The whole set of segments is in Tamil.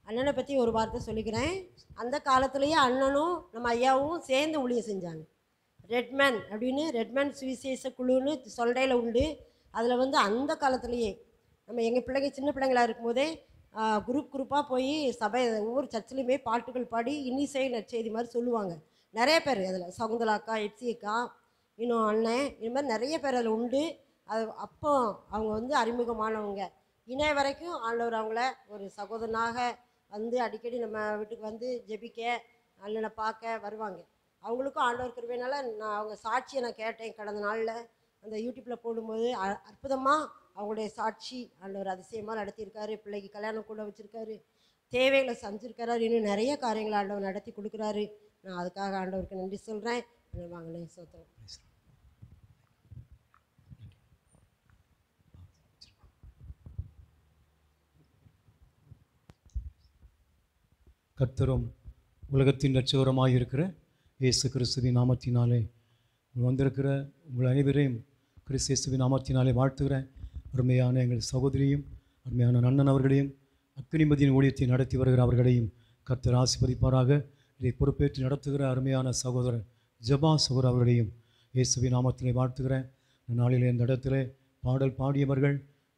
அண்ணனை பற்றி ஒரு வார்த்தை சொல்லிக்கிறேன். அந்த காலத்துலேயே அண்ணனும் நம்ம ஐயாவும் சேர்ந்து ஊழியம் செஞ்சாங்க. ரெட்மேன் அப்படின்னு ரெட்மேன் சுவிசேஷ குழுன்னு சொல்டையில் உண்டு. அதில் வந்து அந்த காலத்துலேயே நம்ம எங்கள் பிள்ளைங்க சின்ன பிள்ளைங்களா இருக்கும்போதே குரூப்பாக போய் சபை ஒவ்வொரு சர்ச்சிலையுமே பாட்டுகள் பாடி இன்னிசை நற்செய்தி மாதிரி சொல்லுவாங்க. நிறைய பேர் அதில் சகுந்தலாக்கா, எப்சியக்கா, இன்னும் அண்ணன், இது மாதிரி நிறைய பேர் அதில் உண்டு. அது அப்போ அவங்க வந்து அறிமுகமானவங்க. இணைய வரைக்கும் ஆண்டவர் அவங்கள ஒரு சகோதரனாக வந்து அடிக்கடி நம்ம வீட்டுக்கு வந்து ஜெபிக்க, அண்ணனை பார்க்க வருவாங்க. அவங்களுக்கும் ஆண்டவர் கிருபையினால நான் அவங்க சாட்சியை நான் கேட்டேன். கடந்த நாளில் அந்த யூடியூப்பில் போடும்போது அற்புதமாக அவங்களுடைய சாட்சி ஆண்டவர் அதிசயமாக நடத்தியிருக்காரு. பிள்ளைக்கு கல்யாணம் கூட வச்சுருக்காரு, தேவைகளை செஞ்சுருக்கிறாரு, இன்னும் நிறைய காரியங்களை ஆண்டவர் நடத்தி கொடுக்குறாரு. நான் அதுக்காக ஆண்டவருக்கு நன்றி சொல்கிறேன். வாங்கினே சோத்திரம். கர்த்தரும் உலகத்தின் இரட்சகருமாய் இருக்கிற இயேசு கிறிஸ்துவின் நாமத்தினாலே வந்திருக்கிற உங்கள் அனைவரையும் கிறிஸ்து இயேசுவின் நாமத்தினாலே வாழ்த்துகிறேன். அருமையான எங்கள் சகோதரியும் அருமையான நன்னன் அவர்களையும் அக்கினிமதியின் ஊழியத்தை நடத்தி வருகிற அவர்களையும் கர்த்தர் ஆசீர்வதிப்பாராக. இதை பொறுப்பேற்று நடத்துகிற அருமையான சகோதரர் ஜபா சகோதரர் அவர்களையும் இயேசுவின் நாமத்திலே வாழ்த்துகிறேன். இந்த நாளில் இந்த இடத்துல பாடல் பாடியவர்கள்,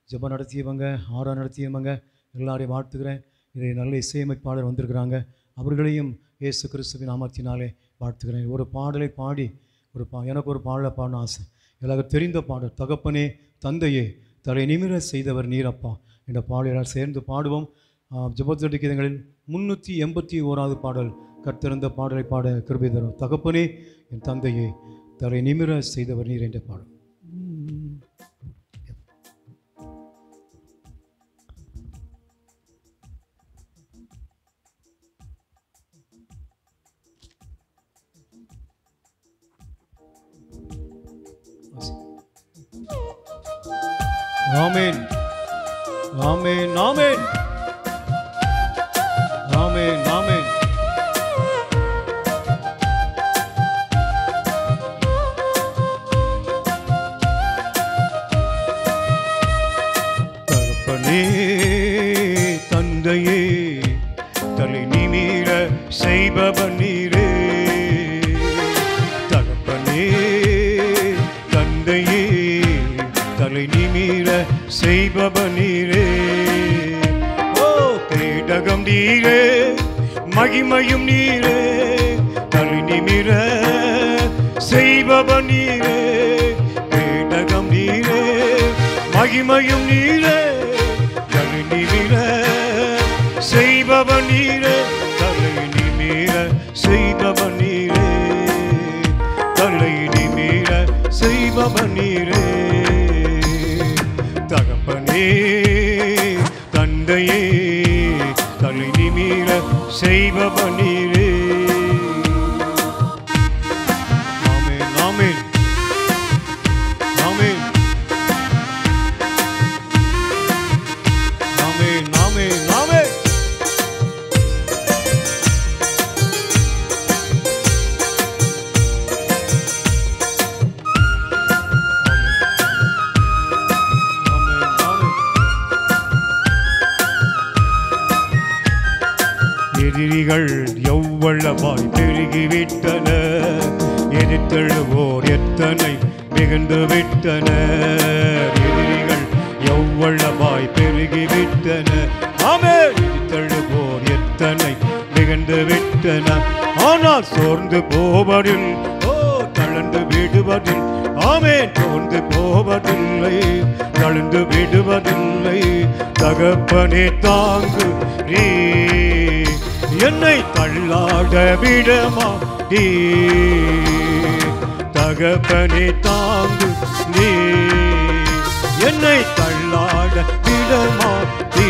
ஜபம் நடத்தியவங்க, ஆரா நடத்தியவங்க எல்லாரையும் வாழ்த்துகிறேன். இதை நல்ல இசையமைப்பாளர் வந்திருக்கிறாங்க, அவர்களையும் இயேசு கிறிஸ்துவின் நாமத்தினாலே வாழ்த்துகிறேன். ஒரு பாடலை பாடி எனக்கு ஒரு பாடலை பாடணும் ஆசை. எல்லாருக்கும் தெரிந்த பாடல், தகப்பனே தந்தையே தலை நிமிர செய்தவர் நீரப்பா என்ற பாடலால் சேர்ந்து பாடுவோம். ஜெபத்துடைய கீதங்களில் 381வது பாடல், கர்த்தர் பாடலை பாட கிருபை தரும். தகப்பனே என் தந்தையே தலை நிமிர செய்தவர் நீர் என்ற பாடல். ஆமென் ஆமென் ஆமென் ஆமென் ஆமென். தகப்பனே தந்தையே தலை நிமிர செய்பவர் நீரே. தகப்பனே தந்தையே தலை நிமிர செய்பவர் நீரே. ஓ கேடகம் நீரே, மகிமையும் நீரே, தலை நிமிர செய்பவர் நீரே. கேடகம் நீரே, மகிமையும் நீரே, தலை நிமிர செய்பவர் நீரே. தலை நிமிர செய்பவர் நீரே, தலை நிமிர செய்பவர் நீரே. தகப்பனே தந்தையே தலை நிமிர செய்பவர் நீரே. ஆமென் ஆமென் ஆமென் ஆமென் ஆமென் ஆமென். எதிரிகள் எவ்வளவாய் பெருகிவிட்டனர், எதிர்த்தெழுவோர் எத்தனை மிகுந்து விட்டனர். எதிரிகள் எவ்வளவாய் பெருகிவிட்டனர், ஆமென். எதிர்த்தெழுவோர் எத்தனை மிகுந்து விட்டனர். ஆனால் சோர்ந்து போவதில், ஓ தளர்ந்து விடுவதில், ஆமென். சோர்ந்து போவதில்லை, தளர்ந்து விடுவதில்லை. தகப்பனே தாங்கு நீ என்னை தள்ளாட விடமாட்டீ. தகப்பனே தாங்கு நீ என்னை தள்ளாட விடமாட்டீ.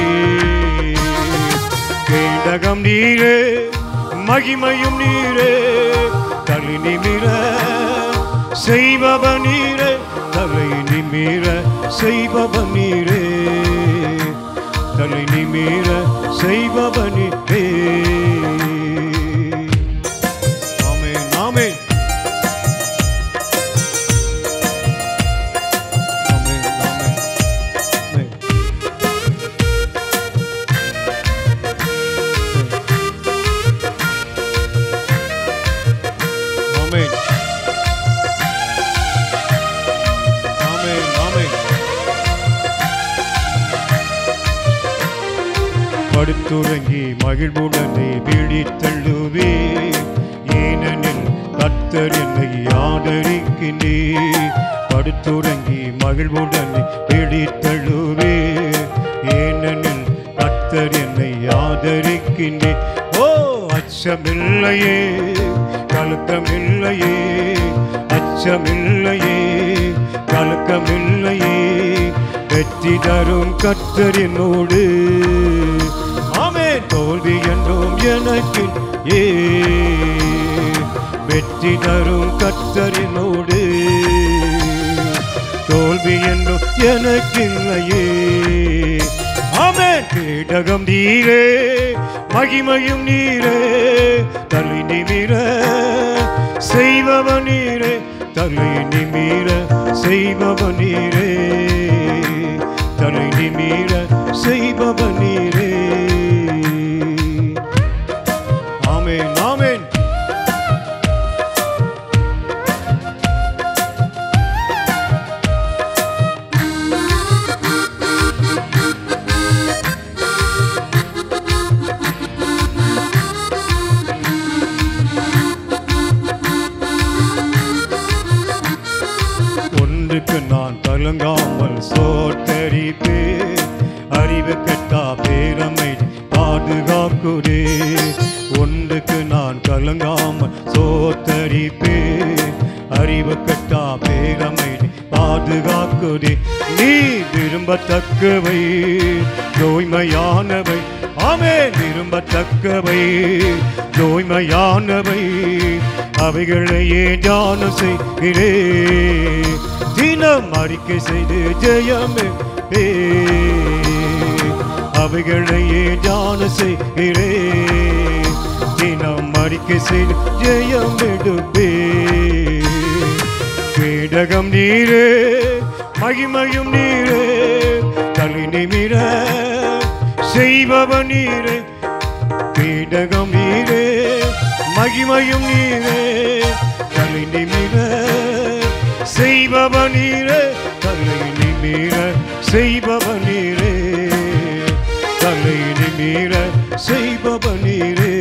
கேடகம் நீரே, மகிமையும் நீரே, தலை நிமிர செய்பவர் நீரே. தலை நிமிர செய்பவர் நீரே, தலை நிமிர செய்பவர் நீரே. ஆமென் ஆமென் ஆமென் ஆமென். படுத்துறங்கி மகிழ்வுடனே விழித்தள்ளுவே. ஏனெனில் கர்த்தர் என்னை ஆதரிக்கின்றே. படுத்துறங்கி மகிழ்வுடனே விழித்தள்ளுவே. ஏனெனில் கர்த்தர் என்னை ஆதரிக்கின்றே. ஓ அச்சமில்லையே, கலக்கமில்லையே, அச்சமில்லையே, கலக்கமில்லையே, வெற்றி தரும் கர்த்தர் என்னோடு. ஆமென். தோல்வி என்றும் எனக்கு ஏ, வெற்றி தரும் கர்த்தர் என்னோடு. தோல்வி என்றும் எனக்கில்லையே. ஆமென். கேடகம் நீரே, மகிமையும் நீரே, தலை நிமிர செய்பவன் நீரே, தலை நிமிர செய்பவன் நீரே, தலை நிமிர செய்பவன் நீரே. ஆமென், ஆமென். நான் கலங்காமல் சோத்தரிப்பேன். அறிவு கட்டா பேரமை பாதுகாக்குதே. ஒன்றுக்கு நான் கலங்காமல் சோத்தரிப்பேன். அறிவு கட்டா பேரமை பாதுகாக்குதே. நீ விரும்பத்தக்கவை தூய்மையானவை. ஆமென். விரும்பத்தக்கவை தூய்மையானவை, அவைகளையே தியானம் செய்கிறேன். தினம் அறிக்கை செய்து ஜெயமே, அவைகளையே தியானம் செய்கிறேன். தினம் அறிக்கை செய்து ஜெயம் எடுப்பே. கேடகம் நீரே, மகிமையும் நீரே, தலை நிமிர செய்பவன் நீரே. கேடகம் நீரே, மகிமையும் நீரே, தலை நிமிர செய்பவன் நீரே, தலை நிமிர செய்பவன் நீரே, தலை நிமிர செய்பவன் நீரே.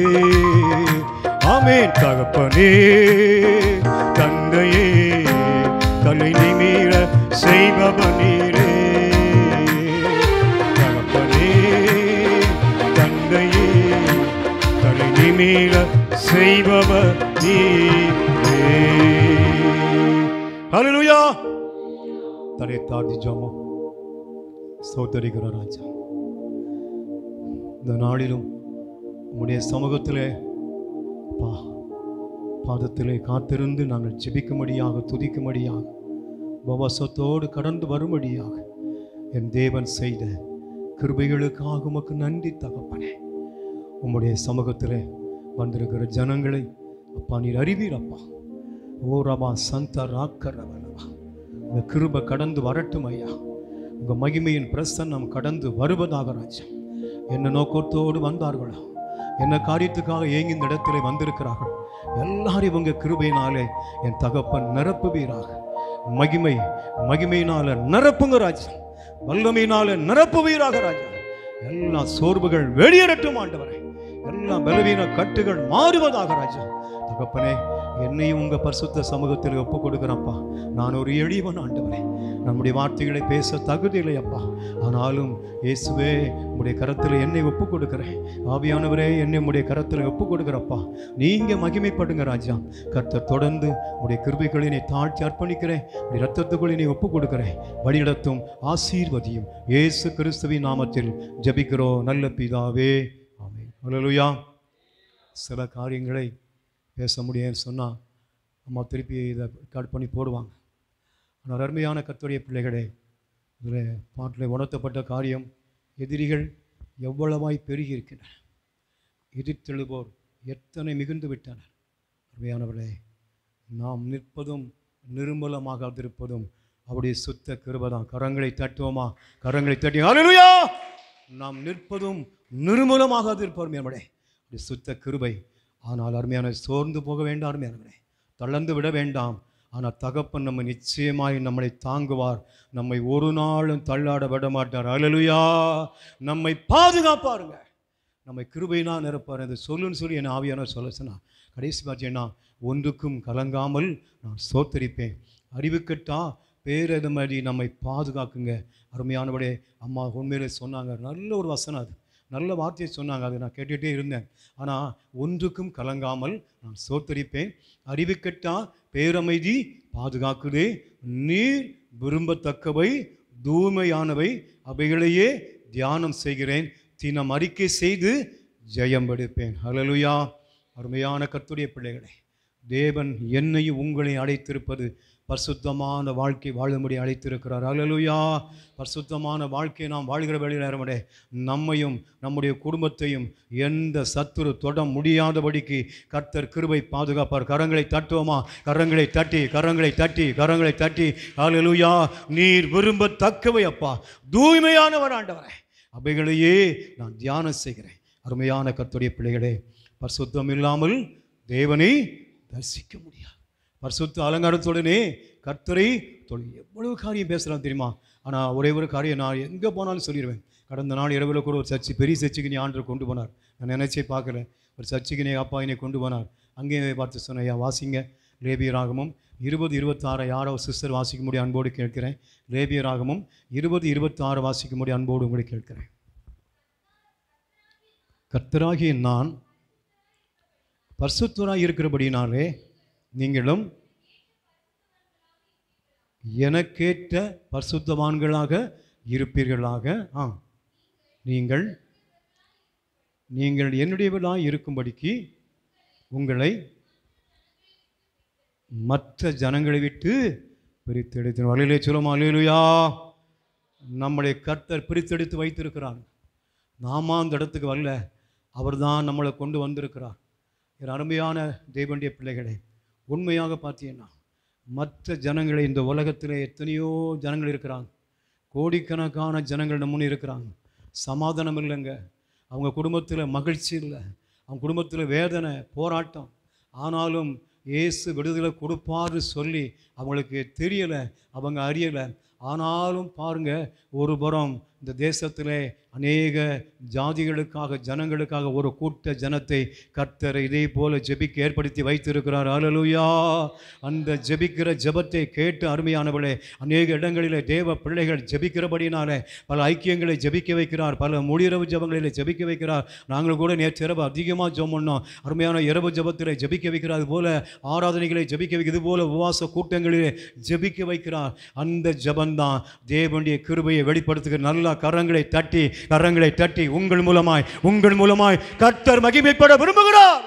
ஆமென். தகப்பனே, தந்தையே, தலை நிமிர செய்பவன் நீரே. தகப்பனே, தந்தையே, தலை நிமிர செய்பவன் நீரே. ஹல்லேலூயா. தலை தாழ்த்தி ஜெபம். ஸ்தோத்திரிக்கிற ராஜா, இந்த நாளிலும் உம்முடைய சமூகத்திலே பாதத்திலே காத்திருந்து நாங்கள் ஜெபிக்கும்படியாக, துதிக்கும்படியாக, உபவாசத்தோடு கடந்து வரும்படியாக என் தேவன் செய்த கிருபைகளுக்காக உமக்கு நன்றி தகப்பனே. உம்முடைய சமூகத்திலே வந்திருக்கிற ஜனங்களை அப்பா நீர் அறிவீர் அப்பா. ஓ ரபா சந்த ராக்கரவனவா, உங்க கிருபை கடந்து வரட்டும் ஐயா. உங்க மகிமையின் பிரசன்னம் கடந்து வருவதாக ராஜா. என்ன நோக்கத்தோடு வந்தார்களோ, என்ன காரியத்துக்காக ஏங்கி இந்த இடத்துல வந்திருக்கிறார்கள், எல்லாரும் உங்க கிருபையினாலே என் தகப்பன் நிரப்புவீராக. மகிமையினால நிரப்புங்க ராஜா. வல்லமையினால நிரப்புவீராக ராஜா. எல்லா சோர்வுகள் வெளியேறட்டும் ஆண்டவரே. எல்லா பலவீன கட்டுகள் மாறுவதாக ராஜா. தகப்பனே, என்னையும் உங்க பரிசுத்த சமூகத்தில் ஒப்பு கொடுக்கிறப்பா. நான் ஒரு எளியவன் ஆண்டவரே. நம்முடைய வார்த்தைகளை பேச தகுதியில்லை அப்பா. ஆனாலும் இயேசுவே, உடைய கரத்தில் என்னை ஒப்பு கொடுக்கிறேன். ஆவியானவரே, என்னை உடைய கரத்தில் ஒப்பு கொடுக்கிறப்பா. நீங்க மகிமைப்படுங்க ராஜா. கர்த்தர் தொடர்ந்து உடைய கிருபைகளை தாழ்த்தி அர்ப்பணிக்கிறேன். உடைய ரத்தத்துக்குள்ளே ஒப்பு கொடுக்கிறேன். வழிநடத்தும் ஆசீர்வதியும் இயேசு கிறிஸ்துவின் நாமத்தில் ஜெபிக்கிறோம் நல்ல பிதாவே, ஆமென். ஹல்லேலூயா. சில காரியங்களை பேச முடியும்னு சொன்னால் அம்மா திருப்பி இதை ரெக்கார்ட் பண்ணி போடுவாங்க. ஆனால் அருமையான கர்த்தருடைய பிள்ளைகளே, இதில் பாட்டில் உணர்த்தப்பட்ட காரியம், எதிரிகள் எவ்வளவாய் பெருகி இருக்கின்றனர், எதிர்த்தெழுவோர் எத்தனை மிகுந்து விட்டனர். அருமையானவர்களே, நாம் நிற்பதும் நிர்மூலமாகாதிருப்பதும் அவருடைய சுத்த கிருபைதான். கரங்களை தட்டுவோமா? கரங்களை தட்டி ஹல்லேலூயா. நாம் நிற்பதும் நிர்மூலமாகாதிருப்போம் நம்முடைய சுத்த கிருபை. ஆனால் அருமையான சோர்ந்து போக வேண்டாம், அருமையானவரே, தளர்ந்து விட வேண்டாம். ஆனால் தகப்பன் நம்ம நிச்சயமாய் நம்மளை தாங்குவார். நம்மை ஒரு நாளும் தள்ளாட விட மாட்டார். ஹல்லேலூயா. நம்மை பாதுகாப்பாருங்க. நம்மை கிருபையினால் நிரப்பார். அந்த சொல்லுன்னு சொல்லி என் ஆவியானவர் சொல்ல சொன்னால் கடைசி பார்த்தீங்கன்னா, ஒன்றுக்கும் கலங்காமல் நான் சோத்தரிப்பேன். அறிவுக்கட்டா பேரதமடி நம்மை பாதுகாக்குங்க. அருமையானபடியே அம்மா உண்மையிலே சொன்னாங்க. நல்ல ஒரு வசனம், அது நல்ல வார்த்தையை சொன்னாங்க. அதை நான் கேட்டுகிட்டே இருந்தேன். ஆனால் ஒன்றுக்கும் கலங்காமல் நான் சோத்தரிப்பேன். அறிவுக்கட்டா பேரமைதி பாதுகாக்குதே. நீர் விரும்பத்தக்கவை தூய்மையானவை அவைகளையே தியானம் செய்கிறேன். தினம் அறிக்கை செய்து ஜெயம் எடுப்பேன். ஹல்லேலூயா. அருமையான கர்த்தருடைய பிள்ளைகளே, தேவன் என்னையும் உங்களை அழைத்திருப்பது பரிசுத்தமான வாழ்க்கை வாழும்படி அழைத்திருக்கிறார். ஹல்லேலூயா. பரிசுத்தமான வாழ்க்கையை நாம் வாழ்கிற வேளையிலே நம்மையும் நம்முடைய குடும்பத்தையும் எந்த சத்துரு தொட முடியாதபடிக்கு கர்த்தர் கிருபை பாதுகாப்பார். கரங்களை தட்டுவோமா? கரங்களை தட்டி கரங்களை தட்டி கரங்களை தட்டி ஹல்லேலூயா. நீர் விரும்பத்தக்கவை அப்பா, தூய்மையானவர் ஆண்டவரே, அவைகளையே நான் தியானம் செய்கிறேன். அருமையான கர்த்தருடைய பிள்ளைகளே, பரிசுத்தம் இல்லாமல் தேவனை தரிசிக்க முடியாது. பரிசுத்த அலங்காரத்துடனே கர்த்தரை எவ்வளவு காரியம் பேசலாம் தெரியுமா? ஆனால் ஒரே ஒரு காரியம் நான் எங்கே போனாலும் சொல்லிடுவேன். கடந்த நாள் இரவில் கூட ஒரு சர்ச்சை, பெரிய சர்ச்சைக்கு நீ ஆண்டவர் கொண்டு போனார். நான் நினச்சே பார்க்கல. ஒரு சர்ச்சைக்கு நீ அப்பா என்னை கொண்டு போனார். அங்கேயே பார்த்து சொன்னேன், ஐயா வாசிங்க லேவியராகமம் 20:26. யாரோ சிஸ்டர் வாசிக்க முடியும் அன்போடு கேட்கிறேன். லேவியராகமம் 20:26 வாசிக்க முடியும் அன்போடு உங்களை கேட்கிறேன். கர்த்தராகிய நான் பரிசுத்தராக இருக்கிறபடினாலே நீங்களும் எனக்கேற்ற பரிசுத்தவான்களாக இருப்பீர்களாக. நீங்கள் என்னுடையவர்களாக இருக்கும்படிக்கு உங்களை மற்ற ஜனங்களை விட்டு பிரித்தெடுத்து வழியிலே சொல்லுமா? அல்லேலூயா. நம்முடைய கர்த்தர் பிரித்தெடுத்து வைத்திருக்கிறார். நாம அந்த இடத்துக்கு வரல, அவர் தான் நம்மளை கொண்டு வந்திருக்கிறார். என் அருமையான தேவனுடைய பிள்ளைகளே, உண்மையாக பார்த்தீங்கன்னா மற்ற ஜனங்களை, இந்த உலகத்தில் எத்தனையோ ஜனங்கள் இருக்கிறாங்க, கோடிக்கணக்கான ஜனங்கள் நம்ம இருக்கிறாங்க. சமாதானம் இல்லைங்க, அவங்க குடும்பத்தில் மகிழ்ச்சி இல்லை, அவங்க குடும்பத்தில் வேதனை போராட்டம். ஆனாலும் இயேசு விடுதலை கொடுப்பார்னு சொல்லி அவங்களுக்கு தெரியலை, அவங்க அறியலை. ஆனாலும் பாருங்கள், ஒரு புறம் இந்த தேசத்திலே அநேக ஜாதிகளுக்காக ஜனங்களுக்காக ஒரு கூட்ட ஜனத்தை கர்த்தர் இதே போல ஜெபிக்க ஏற்படுத்தி வைத்திருக்கிறார். அல்லேலூயா. அந்த ஜெபிக்கிற ஜெபத்தை கேட்டு அருமையானவளே, அநேக இடங்களிலே தேவ பிள்ளைகள் ஜெபிக்கிறபடினாலே பல ஐக்கியங்களை ஜெபிக்க வைக்கிறார், பல முடிரவு ஜெபங்களிலே ஜெபிக்க வைக்கிறார். நாங்கள் கூட நேற்று இரவு அதிகமாக ஜெபம் பண்ணோம். அருமையான இரவு ஜெபத்திலே ஜெபிக்க வைக்கிறார். இது போல ஆராதனைகளை ஜெபிக்க வைக்க, இது போல உபவாச கூட்டங்களிலே ஜெபிக்க வைக்கிறார். அந்த ஜெபந்தான் தேவனுடைய கிருபையை வெளிப்படுத்துகிற. நல்ல கரங்களை தட்டி உங்கள் மூலமாய் கர்த்தர் மகிமைப்பட விரும்புகிறார்.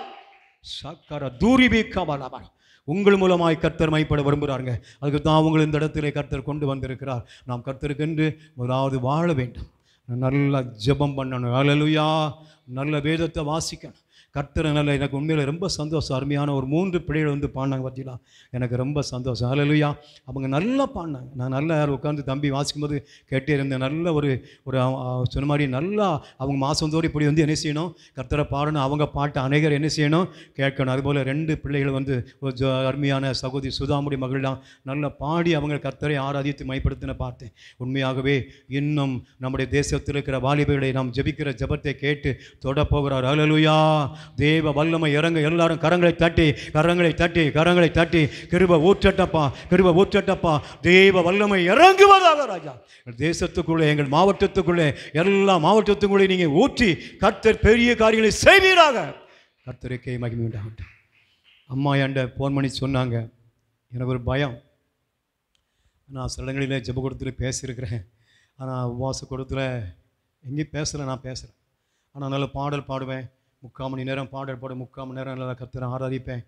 உங்கள் மூலமாய் கர்த்தர் மகிமைப்பட விரும்புகிறாருங்க. அதுக்கு தான் உங்களை இந்த இடத்திலே கர்த்தர் கொண்டு வந்திருக்கிறார். நாம் கர்த்தருக்கென்று முதலாவது வாழ வேண்டும், நல்ல ஜெபம் பண்ணணும். அல்லேலூயா. நல்ல வேதத்தை வாசிக்கணும். கர்த்தர் நல்ல, எனக்கு உண்மையில் ரொம்ப சந்தோஷம். அருமையான ஒரு 3 பிள்ளைகள் வந்து பாடினாங்க பார்த்தீங்களா, எனக்கு ரொம்ப சந்தோஷம். அல்லேலூயா. அவங்க நல்லா பாடினாங்க. நான் நல்லா உட்காந்து தம்பி வாசிக்கும்போது கேட்டே இருந்தேன். நல்ல ஒரு சொன்ன மாதிரி நல்லா அவங்க மாதந்தோறும் இப்படி வந்து என்ன செய்யணும், கர்த்தரை பாடணும். அவங்க பாட்டு அநேகர் என்ன செய்யணும், கேட்கணும். அதுபோல் 2 பிள்ளைகள் வந்து ஒரு அருமையான சகோதரி சுதாமுடி மகள்லாம் நல்லா பாடி அவங்க கர்த்தரை ஆராதித்து மைப்படுத்தின பார்த்தேன். உண்மையாகவே இன்னும் நம்முடைய தேசத்தில் இருக்கிற வாலிபர்களை நாம் ஜெபிக்கிற ஜெபத்தை கேட்டு தொட போகிறார். அல்லேலூயா. தேவ வல்லமை இறங்க. எல்லாரும் கரங்களை தட்டி கிருபை ஊற்றட்டப்பா, தேவ வல்லமை இறங்குவதாக ராஜா. தேசத்துக்குள்ளே, எங்கள் மாவட்டத்துக்குள்ளே, எல்லா மாவட்டத்துக்குள்ளே நீங்கள் ஊற்றி கர்த்தர் பெரிய காரியங்களை செய்வீராக. கர்த்தருக்கே மகிமை உண்டாகட்டும். அம்மா என்கிட்ட ஃபோன் பண்ணி சொன்னாங்க, எனக்கு ஒரு பயம். நான் சில இடங்களில் ஜெப கூடத்தில் பேசியிருக்கிறேன், ஆனால் உபவாச கூடத்தில் எங்கேயும் பேசலை. நான் பேசுகிறேன், ஆனால் நல்ல பாடல் பாடுவேன். 3/4 மணி நேரம் பாடல் பாட 3/4 மணி நேரம் நல்லா கர்த்தரை ஆராதிப்பேன்.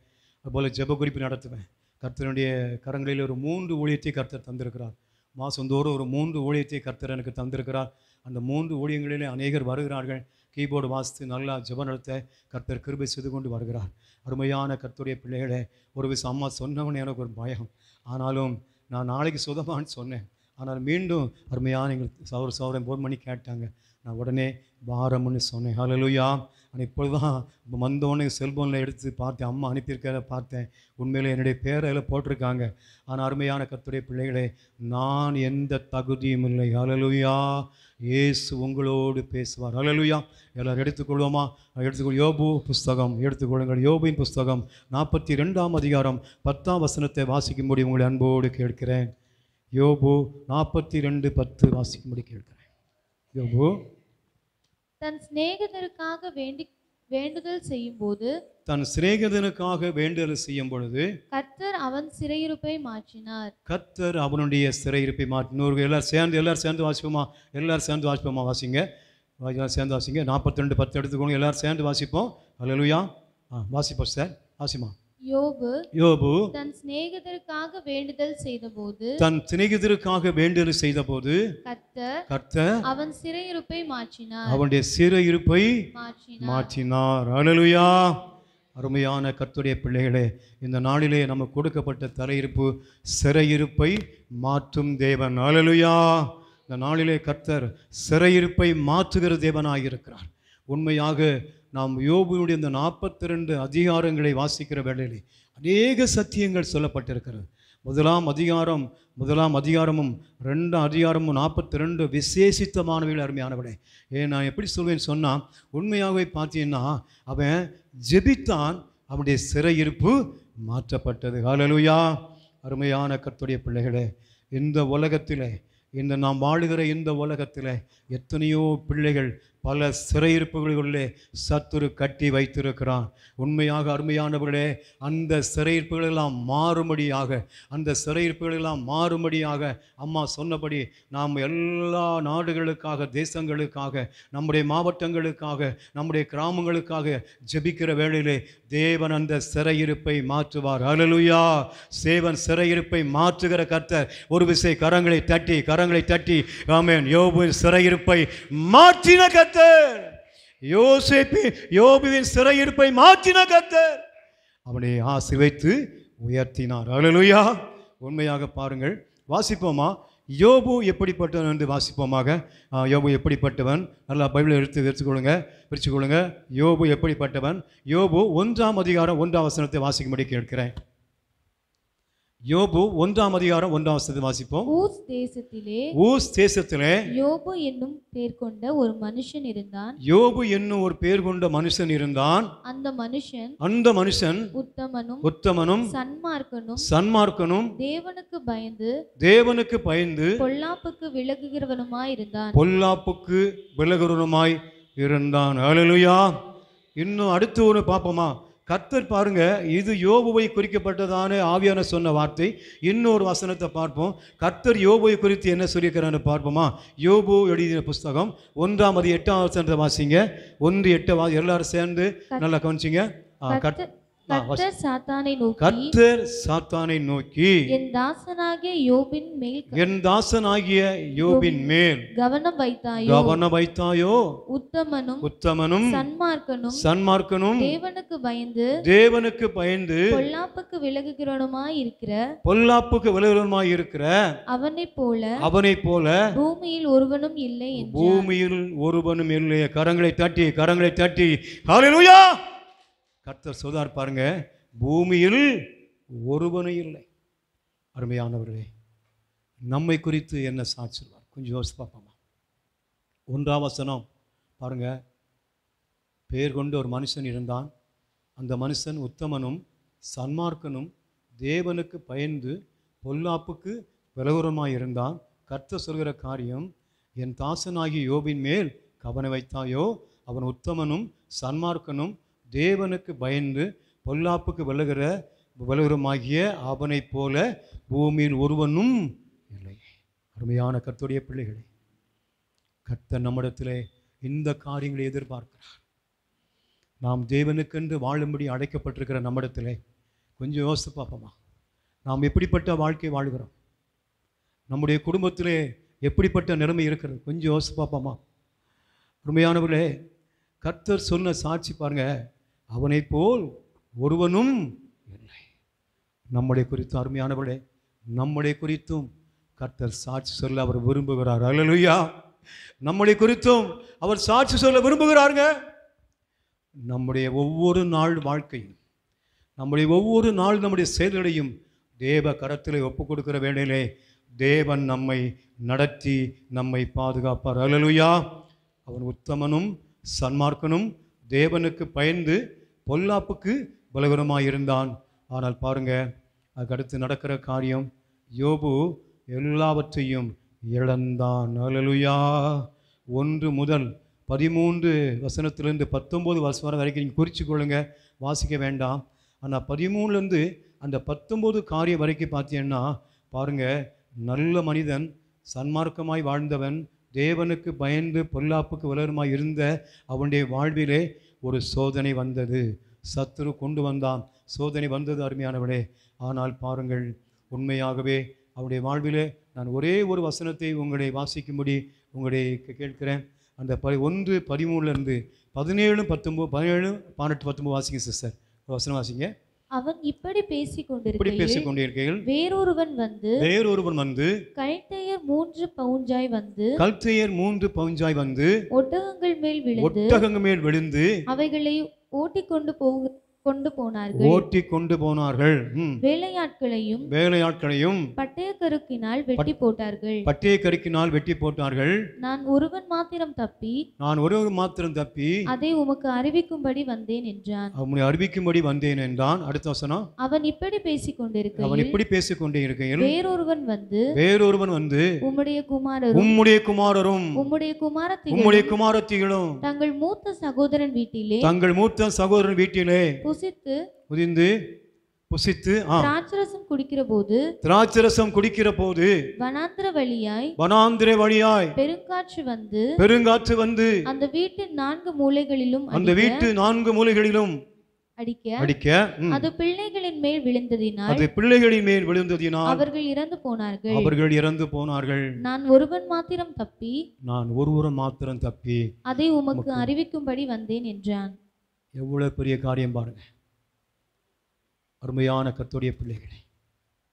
அதுபோல் ஜெப குறிப்பு நடத்துவேன். கர்த்தருடைய கரங்களில் ஒரு 3 ஊழியத்தை கர்த்தர் தந்திருக்கிறார். மாதந்தோறும் ஒரு 3 ஊழியத்தை கர்த்தர் எனக்கு தந்திருக்கிறார். அந்த 3 ஊழியங்களிலே அநேகர் வருகிறார்கள். கீபோர்டு வாசித்து நல்லா ஜெபம் நடத்த கர்த்தர் கிருபை செய்து கொண்டு வருகிறார். அருமையான கர்த்தருடைய பிள்ளைகளே, ஒரு விஷயம் அம்மா சொன்னவனே எனக்கு ஒரு பயம். ஆனாலும் நான் நாளைக்கு சுதமான்னு சொன்னேன். ஆனால் மீண்டும் அருமையான எங்கள் சௌரன் ஃபோன் பண்ணி கேட்டாங்க. நான் உடனே வாரம்னு சொன்னேன். ஹல்லேலூயா. ஆனால் இப்பொழுது தான் வந்தோடனே செல்ஃபோனில் எடுத்து பார்த்தேன், அம்மா அனுப்பியிருக்கிறத பார்த்தேன். உண்மையிலே என்னுடைய பேரை அதில் போட்டிருக்காங்க. ஆனால் அருமையான கர்த்தருடைய பிள்ளைகளே, நான் எந்த தகுதியும் இல்லை. ஹல்லேலூயா. இயேசு உங்களோடு பேசுவார். அல்லேலூயா. எல்லாரும் எடுத்துக்கொள்வோமா? யோபு புஸ்தகம் எடுத்துக்கொள்ளுங்கள். யோபின் புஸ்தகம் 42ஆம் அதிகாரம் 10ஆம் வசனத்தை வாசிக்கும்படி உங்களை அன்போடு கேட்கிறேன். யோபு 42:10 வாசிக்கும்படி கேட்கிறேன். யோபு தன் சிநேகிதருக்காக வேண்டுதல் செய்யும்போது தன் சிநேகிதனுக்காக வேண்டுதல் செய்யும் பொழுது கர்த்தர் அவன் சிறையிருப்பை மாற்றினார். கர்த்தர் அவனுடைய சிறையிருப்பை மாற்றினோர். எல்லாரும் சேர்ந்து வாசிப்போமா? எல்லாரும் சேர்ந்து வாசிப்போமா? வாசிங்க. எல்லாரும் சேர்ந்து வாசிங்க. 42:10 எடுத்துக்கோங்க. எல்லாரும் சேர்ந்து வாசிப்போம். அல்லேலூயா. வாசிப்போம் சார். வாசிமா. யோபு தன் சிநேகிதருக்காக வேண்டுதல் செய்தபோது கர்த்தர் அவன் சிறையிருப்பை மாற்றினார். அவனுடைய சிறையிருப்பை மாற்றினார். அல்லேலூயா. அருமையான கர்த்தருடைய பிள்ளைகளே, இந்த நாளிலே நமக்கு கொடுக்கப்பட்ட தலையிருப்பு சிறையிருப்பை மாற்றும் தேவன். அல்லேலூயா. இந்த நாளிலே கர்த்தர் சிறையிருப்பை மாற்றுகிற தேவனாயிருக்கிறார். உண்மையாக நாம் யோபுடைய இந்த 42 அதிகாரங்களை வாசிக்கிற வேளையிலே அநேக சத்தியங்கள் சொல்லப்பட்டிருக்கிறது. முதலாம் அதிகாரமும் 2 அதிகாரமும் 42 விசேஷித்தமானவைகள், அருமையானவர்களே. நான் எப்படி சொல்வேன்னு சொன்னால், உண்மையாகவே பார்த்தீங்கன்னா அவன் ஜெபித்தான், அவனுடைய சிறையிருப்பு மாற்றப்பட்டது. ஹல்லேலூயா. அருமையான கர்த்தருடைய பிள்ளைகளே, இந்த உலகத்திலே, நாம் வாழுகிற இந்த உலகத்தில் எத்தனையோ பிள்ளைகள் பல சிறையிருப்புகளிலே சத்துரு கட்டி வைத்திருக்கிறான். உண்மையாக அருமையானவர்களே, அந்த சிறையிருப்புகளெல்லாம் மாறும்படியாக அம்மா சொன்னபடி நாம் எல்லா நாடுகளுக்காக, தேசங்களுக்காக, நம்முடைய மாவட்டங்களுக்காக, நம்முடைய கிராமங்களுக்காக ஜெபிக்கிற வேளையிலே தேவன் அந்த சிறையிருப்பை மாற்றுவார். அல்லேலூயா. தேவன் சிறையிருப்பை மாற்றுகிற கர்த்தர். ஒரு விசை கரங்களை தட்டி ஆமென். யோபுவின் சிறையிருப்பை மாற்றின கர்த்தர். யோபுவின் சிறையிருப்பை மாற்றின கர்த்தர் அவனை ஆசீர்வதித்து உயர்த்தினார். அல்லேலூயா. உண்மையாக பாருங்கள். வாசிப்போமா? யோபு எப்படிப்பட்டவன் என்று வாசிப்போமாக. யோபு எப்படிப்பட்டவன்? நல்லா பைபிளை பிரிச்சுக்கொள்ளுங்க. யோபு எப்படிப்பட்டவன்? யோபு 1ஆம் அதிகாரம் 1ஆம் வசனத்தை வாசிக்கும்படி கேட்கிறேன். யோபு 1ஆம் அதிகாரம் 1ஆம் வசனத்தை வாசிப்போம். ஊஸ் தேசத்திலே யோபு என்னும் பேர் கொண்ட ஒரு மனுஷன் இருந்தான். அந்த மனுஷன் உத்தமனும் சன்மார்க்கனும் தேவனுக்கு பயந்து பொல்லாப்புக்கு விலகுகிறவனுமாய் இருந்தான். அல்லேலூயா. இன்னும் அடுத்து ஒரு பாப்போமா? கர்த்தர் பாருங்க, இது யோபுவை குறிக்கப்பட்டதான ஆவியான சொன்ன வார்த்தை. இன்னொரு வசனத்தை பார்ப்போம். கர்த்தர் யோபுவை குறித்து என்ன சொல்லியிருக்கிறான்னு பார்ப்போமா? யோபு எழுதின புஸ்தகம் 1ஆம் அதிகாரம் 8ஆம் வசனத்தை வாசிங்க. 1:8 எல்லாரும் சேர்ந்து நல்லா கவனிச்சிங்க. கர்த்தர் சாத்தானை நோக்கி என் தாசனாகிய யோபின் மேல் கவனம் வைத்தாயோ? உத்தமனும் சன்மார்க்கனும் தேவனுக்கு பயந்து பொல்லாப்புக்கு விலகுகிறவனுமாய் இருக்கிற அவனைப் போல பூமியில் ஒருவனும் இல்லை. கரங்களை தட்டி ஹல்லேலூயா. கர்த்தர் சொல்றார் பாருங்க, பூமியில் ஒருவனும் இல்லை. அருமையானவர்களே, நம்மை குறித்து என்ன சாட்சி சொல்வார்? கொஞ்சம் யோசிச்சு பார்ப்போமா? 1ஆம் வசனம் பாருங்க. பேர் கொண்டு ஒரு மனுஷன் இருந்தான். அந்த மனுஷன் உத்தமனும் சன்மார்க்கனும் தேவனுக்கு பயந்து பொல்லாப்புக்கு விலகுறமாய் இருந்தான். கர்த்தர் சொல்கிற காரியம், என் தாசனாகி யோபின் மேல் கவனம் வைத்தாயோ? அவன் உத்தமனும் சன்மார்க்கனும் தேவனுக்கு பயந்து பொல்லாப்புக்கு விலகுறமாகிய அவனைப் போல பூமியில் ஒருவனும் இல்லை. அருமையான கர்த்தருடைய பிள்ளைகளே, கர்த்தர் நம்மிடத்திலே இந்த காரியங்களை எதிர்பார்க்கிறார். நாம் தேவனுக்கென்று வாழும்படி அழைக்கப்பட்டிருக்கிற நம்மிடத்திலே கொஞ்சம் யோசித்து பார்ப்போமா? நாம் எப்படிப்பட்ட வாழ்க்கை வாழ்கிறோம்? நம்முடைய குடும்பத்திலே எப்படிப்பட்ட நிலைமை இருக்கிறது? கொஞ்சம் யோசித்து பார்ப்போமா? அருமையானவர்களே, கர்த்தர் சொன்ன சாட்சி பாருங்க, அவனை போல் ஒருவனும் இல்லை. நம்முடைய குறித்தும் அருமையானவர்களே, நம்முடைய குறித்தும் கர்த்தர் சாட்சி சொல்ல அவர் விரும்புகிறார். அல்லேலூயா. நம்முடைய குறித்தும் அவர் சாட்சி சொல்ல விரும்புகிறாருங்க. நம்முடைய ஒவ்வொரு நாள் வாழ்க்கையும், நம்முடைய ஒவ்வொரு நாள் நம்முடைய செயல்களையும் தேவ கரத்திலே ஒப்புக் கொடுக்கிற வேளையிலே தேவன் நம்மை நடத்தி நம்மை பாதுகாப்பார். அல்லேலூயா. அவன் உத்தமனும் சன்மார்க்கனும் தேவனுக்கு பயந்து பொல்லாப்புக்கு பலவீனமாயிருந்தான். ஆனால் பாருங்க, அதுக்கடுத்து நடக்கிற காரியம், யோபு எல்லாவற்றையும் இழந்தான். அல்லேலூயா. 1 முதல் 13 வசனத்திலிருந்து 19 வசனம் வரைக்கும் நீங்கள் குறித்து கொள்ளுங்க, வாசிக்க வேண்டாம். ஆனால் 13லேருந்து அந்த 19 காரியம் வரைக்கும் பார்த்தீங்கன்னா பாருங்கள், நல்ல மனிதன், சன்மார்க்கமாய் வாழ்ந்தவன், தேவனுக்கு பயந்து பொல்லாப்புக்கு விலகுமாய் இருந்த அவனுடைய வாழ்விலே ஒரு சோதனை வந்தது. சத்துரு கொண்டு வந்தான், சோதனை வந்தது அருமையானவளே. ஆனால் பாருங்கள், உண்மையாகவே அவருடைய வாழ்விலே நான் ஒரே ஒரு வசனத்தை உங்களை வாசிக்கும்படி உங்களை கேட்கிறேன். அந்த 1:13 17, 19, 17, 18, 19 வாசிங்க சிஸ்டர். ஒரு வசனம் வாசிங்க. அவன் இப்படி பேசிக் கொண்டிருக்கையில் வேறொருவன் வந்து கல்தேயர் 3 பவுஞ்சாய் வந்து ஒட்டகங்கள் மேல் விழுந்து அவைகளை ஓட்டிக் கொண்டு போனார்கள். வேலையாட்களையும் பட்டயக்கருக்கினால் வெட்டி போட்டார்கள். நான் ஒருவன் மாத்திரம் தப்பி அதை உமக்கு அறிவிக்கும்படி வந்தேன் என்றான். அடுத்த வசனம், அவன் இப்படி பேசிக் கொண்டிருக்கையில் வேறொருவன் வந்து உம்முடைய குமாரரும் உம்முடைய குமாரத்திகளும் தங்கள் மூத்த சகோதரன் வீட்டிலே புசித்து திராட்சரசம் குடிக்கிற போது வனாந்திர வழியாய் பெருங்காற்று வந்து அந்த வீட்டு 4 மூலைகளிலும் அடிக்க அது பிள்ளைகளின் மேல் விழுந்ததினால் அவர்கள் இறந்து போனார்கள். நான் ஒருவன் மாத்திரம் தப்பி அதை உமக்கு அறிவிக்கும்படி வந்தேன் என்றான். எவ்வளவு பெரிய காரியம் பாருங்க அருமையான கர்த்தருடைய பிள்ளைகளே.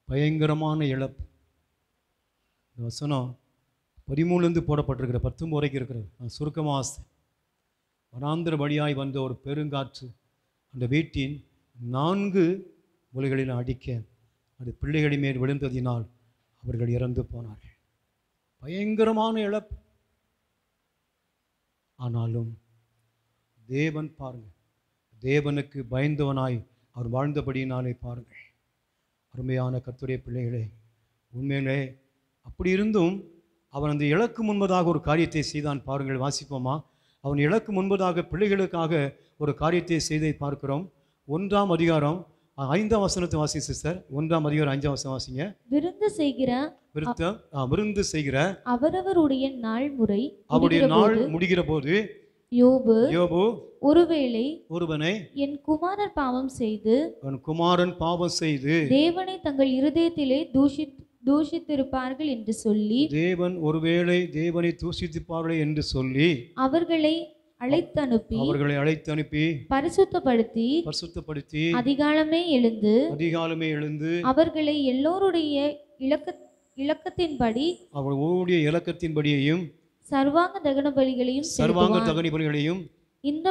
பயங்கரமான இழப்பு. இந்த வசனம் 13லேருந்து போடப்பட்டிருக்கிற 19 வரைக்கும் இருக்கிறது. நான் சுருக்கமாக வனாந்திர வழியாய் வந்த ஒரு பெருங்காற்று அந்த வீட்டின் 4 மூலைகளில் அடிக்க அது பிள்ளைகளின் மேல் விழுந்ததினால் அவர்கள் இறந்து போனார்கள். பயங்கரமான இழப்பு. ஆனாலும் தேவன் பாருங்கள், தேவனுக்கு பயந்தவனாய் அவர் வாழ்ந்தபடியினாலே பாருங்கள் அருமையான கர்த்தருடைய பிள்ளைகளே, உண்மையிலே அப்படி இருந்தும் அவன் அந்த இலக்கு முன்பதாக ஒரு காரியத்தை செய்தான். பாருங்கள், வாசிப்போமா? அவன் இலக்கு முன்பதாக பிள்ளைகளுக்காக ஒரு காரியத்தை செய்தை பார்க்கிறோம். 1ஆம் அதிகாரம் 5ஆம் வசனத்தை வாசி சிஸ்டர். 1ஆம் அதிகாரம் 5ஆம் வசனம் வாசிங்க. விருந்து செய்கிற அவரவருடைய நாள் முறை அவருடைய நாள் முடிகிற போது யோபு ஒருவனை என் குமாரன் பாவம் செய்து தேவனை தங்கள் இருதயத்திலே தூஷித்திருப்பார்கள் என்று சொல்லி தேவனை தூஷித்திருப்பார்கள் என்று சொல்லி அவர்களை அழைத்தனுப்பி பரிசுத்தப்படுத்தி அதிகாலமே எழுந்து அவர்களை எல்லோருடைய இலக்கத்தின்படியையும் சர்வாங்க தகன பலிகளையும் இந்த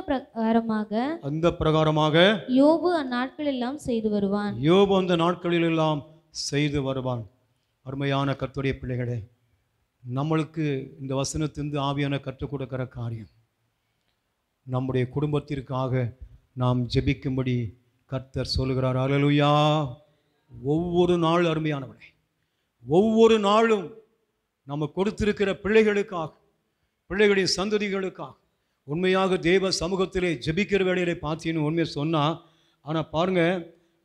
பிரகாரமாக யோபு அந்நாட்களெல்லாம் செய்து வருவான். அருமையான கர்த்தருடைய பிள்ளைகளே, நம்மளுக்கு இந்த வசனத்திலிருந்து ஆவியான கற்றுக் கொடுக்கிற காரியம், நம்முடைய குடும்பத்திற்காக நாம் ஜெபிக்கும்படி கர்த்தர் சொல்கிறார். அல்லேலூயா. ஒவ்வொரு நாள் அருமையானவளே, ஒவ்வொரு நாளும் நம்ம கொடுத்திருக்கிற பிள்ளைகளுக்காக, பிள்ளைகளின் சந்ததிகளுக்காக உண்மையாக தேவ சமூகத்திலே ஜெபிக்கிற வேளையிலே பார்த்தீங்கன்னு உண்மையை சொன்னால், ஆனால் பாருங்கள்,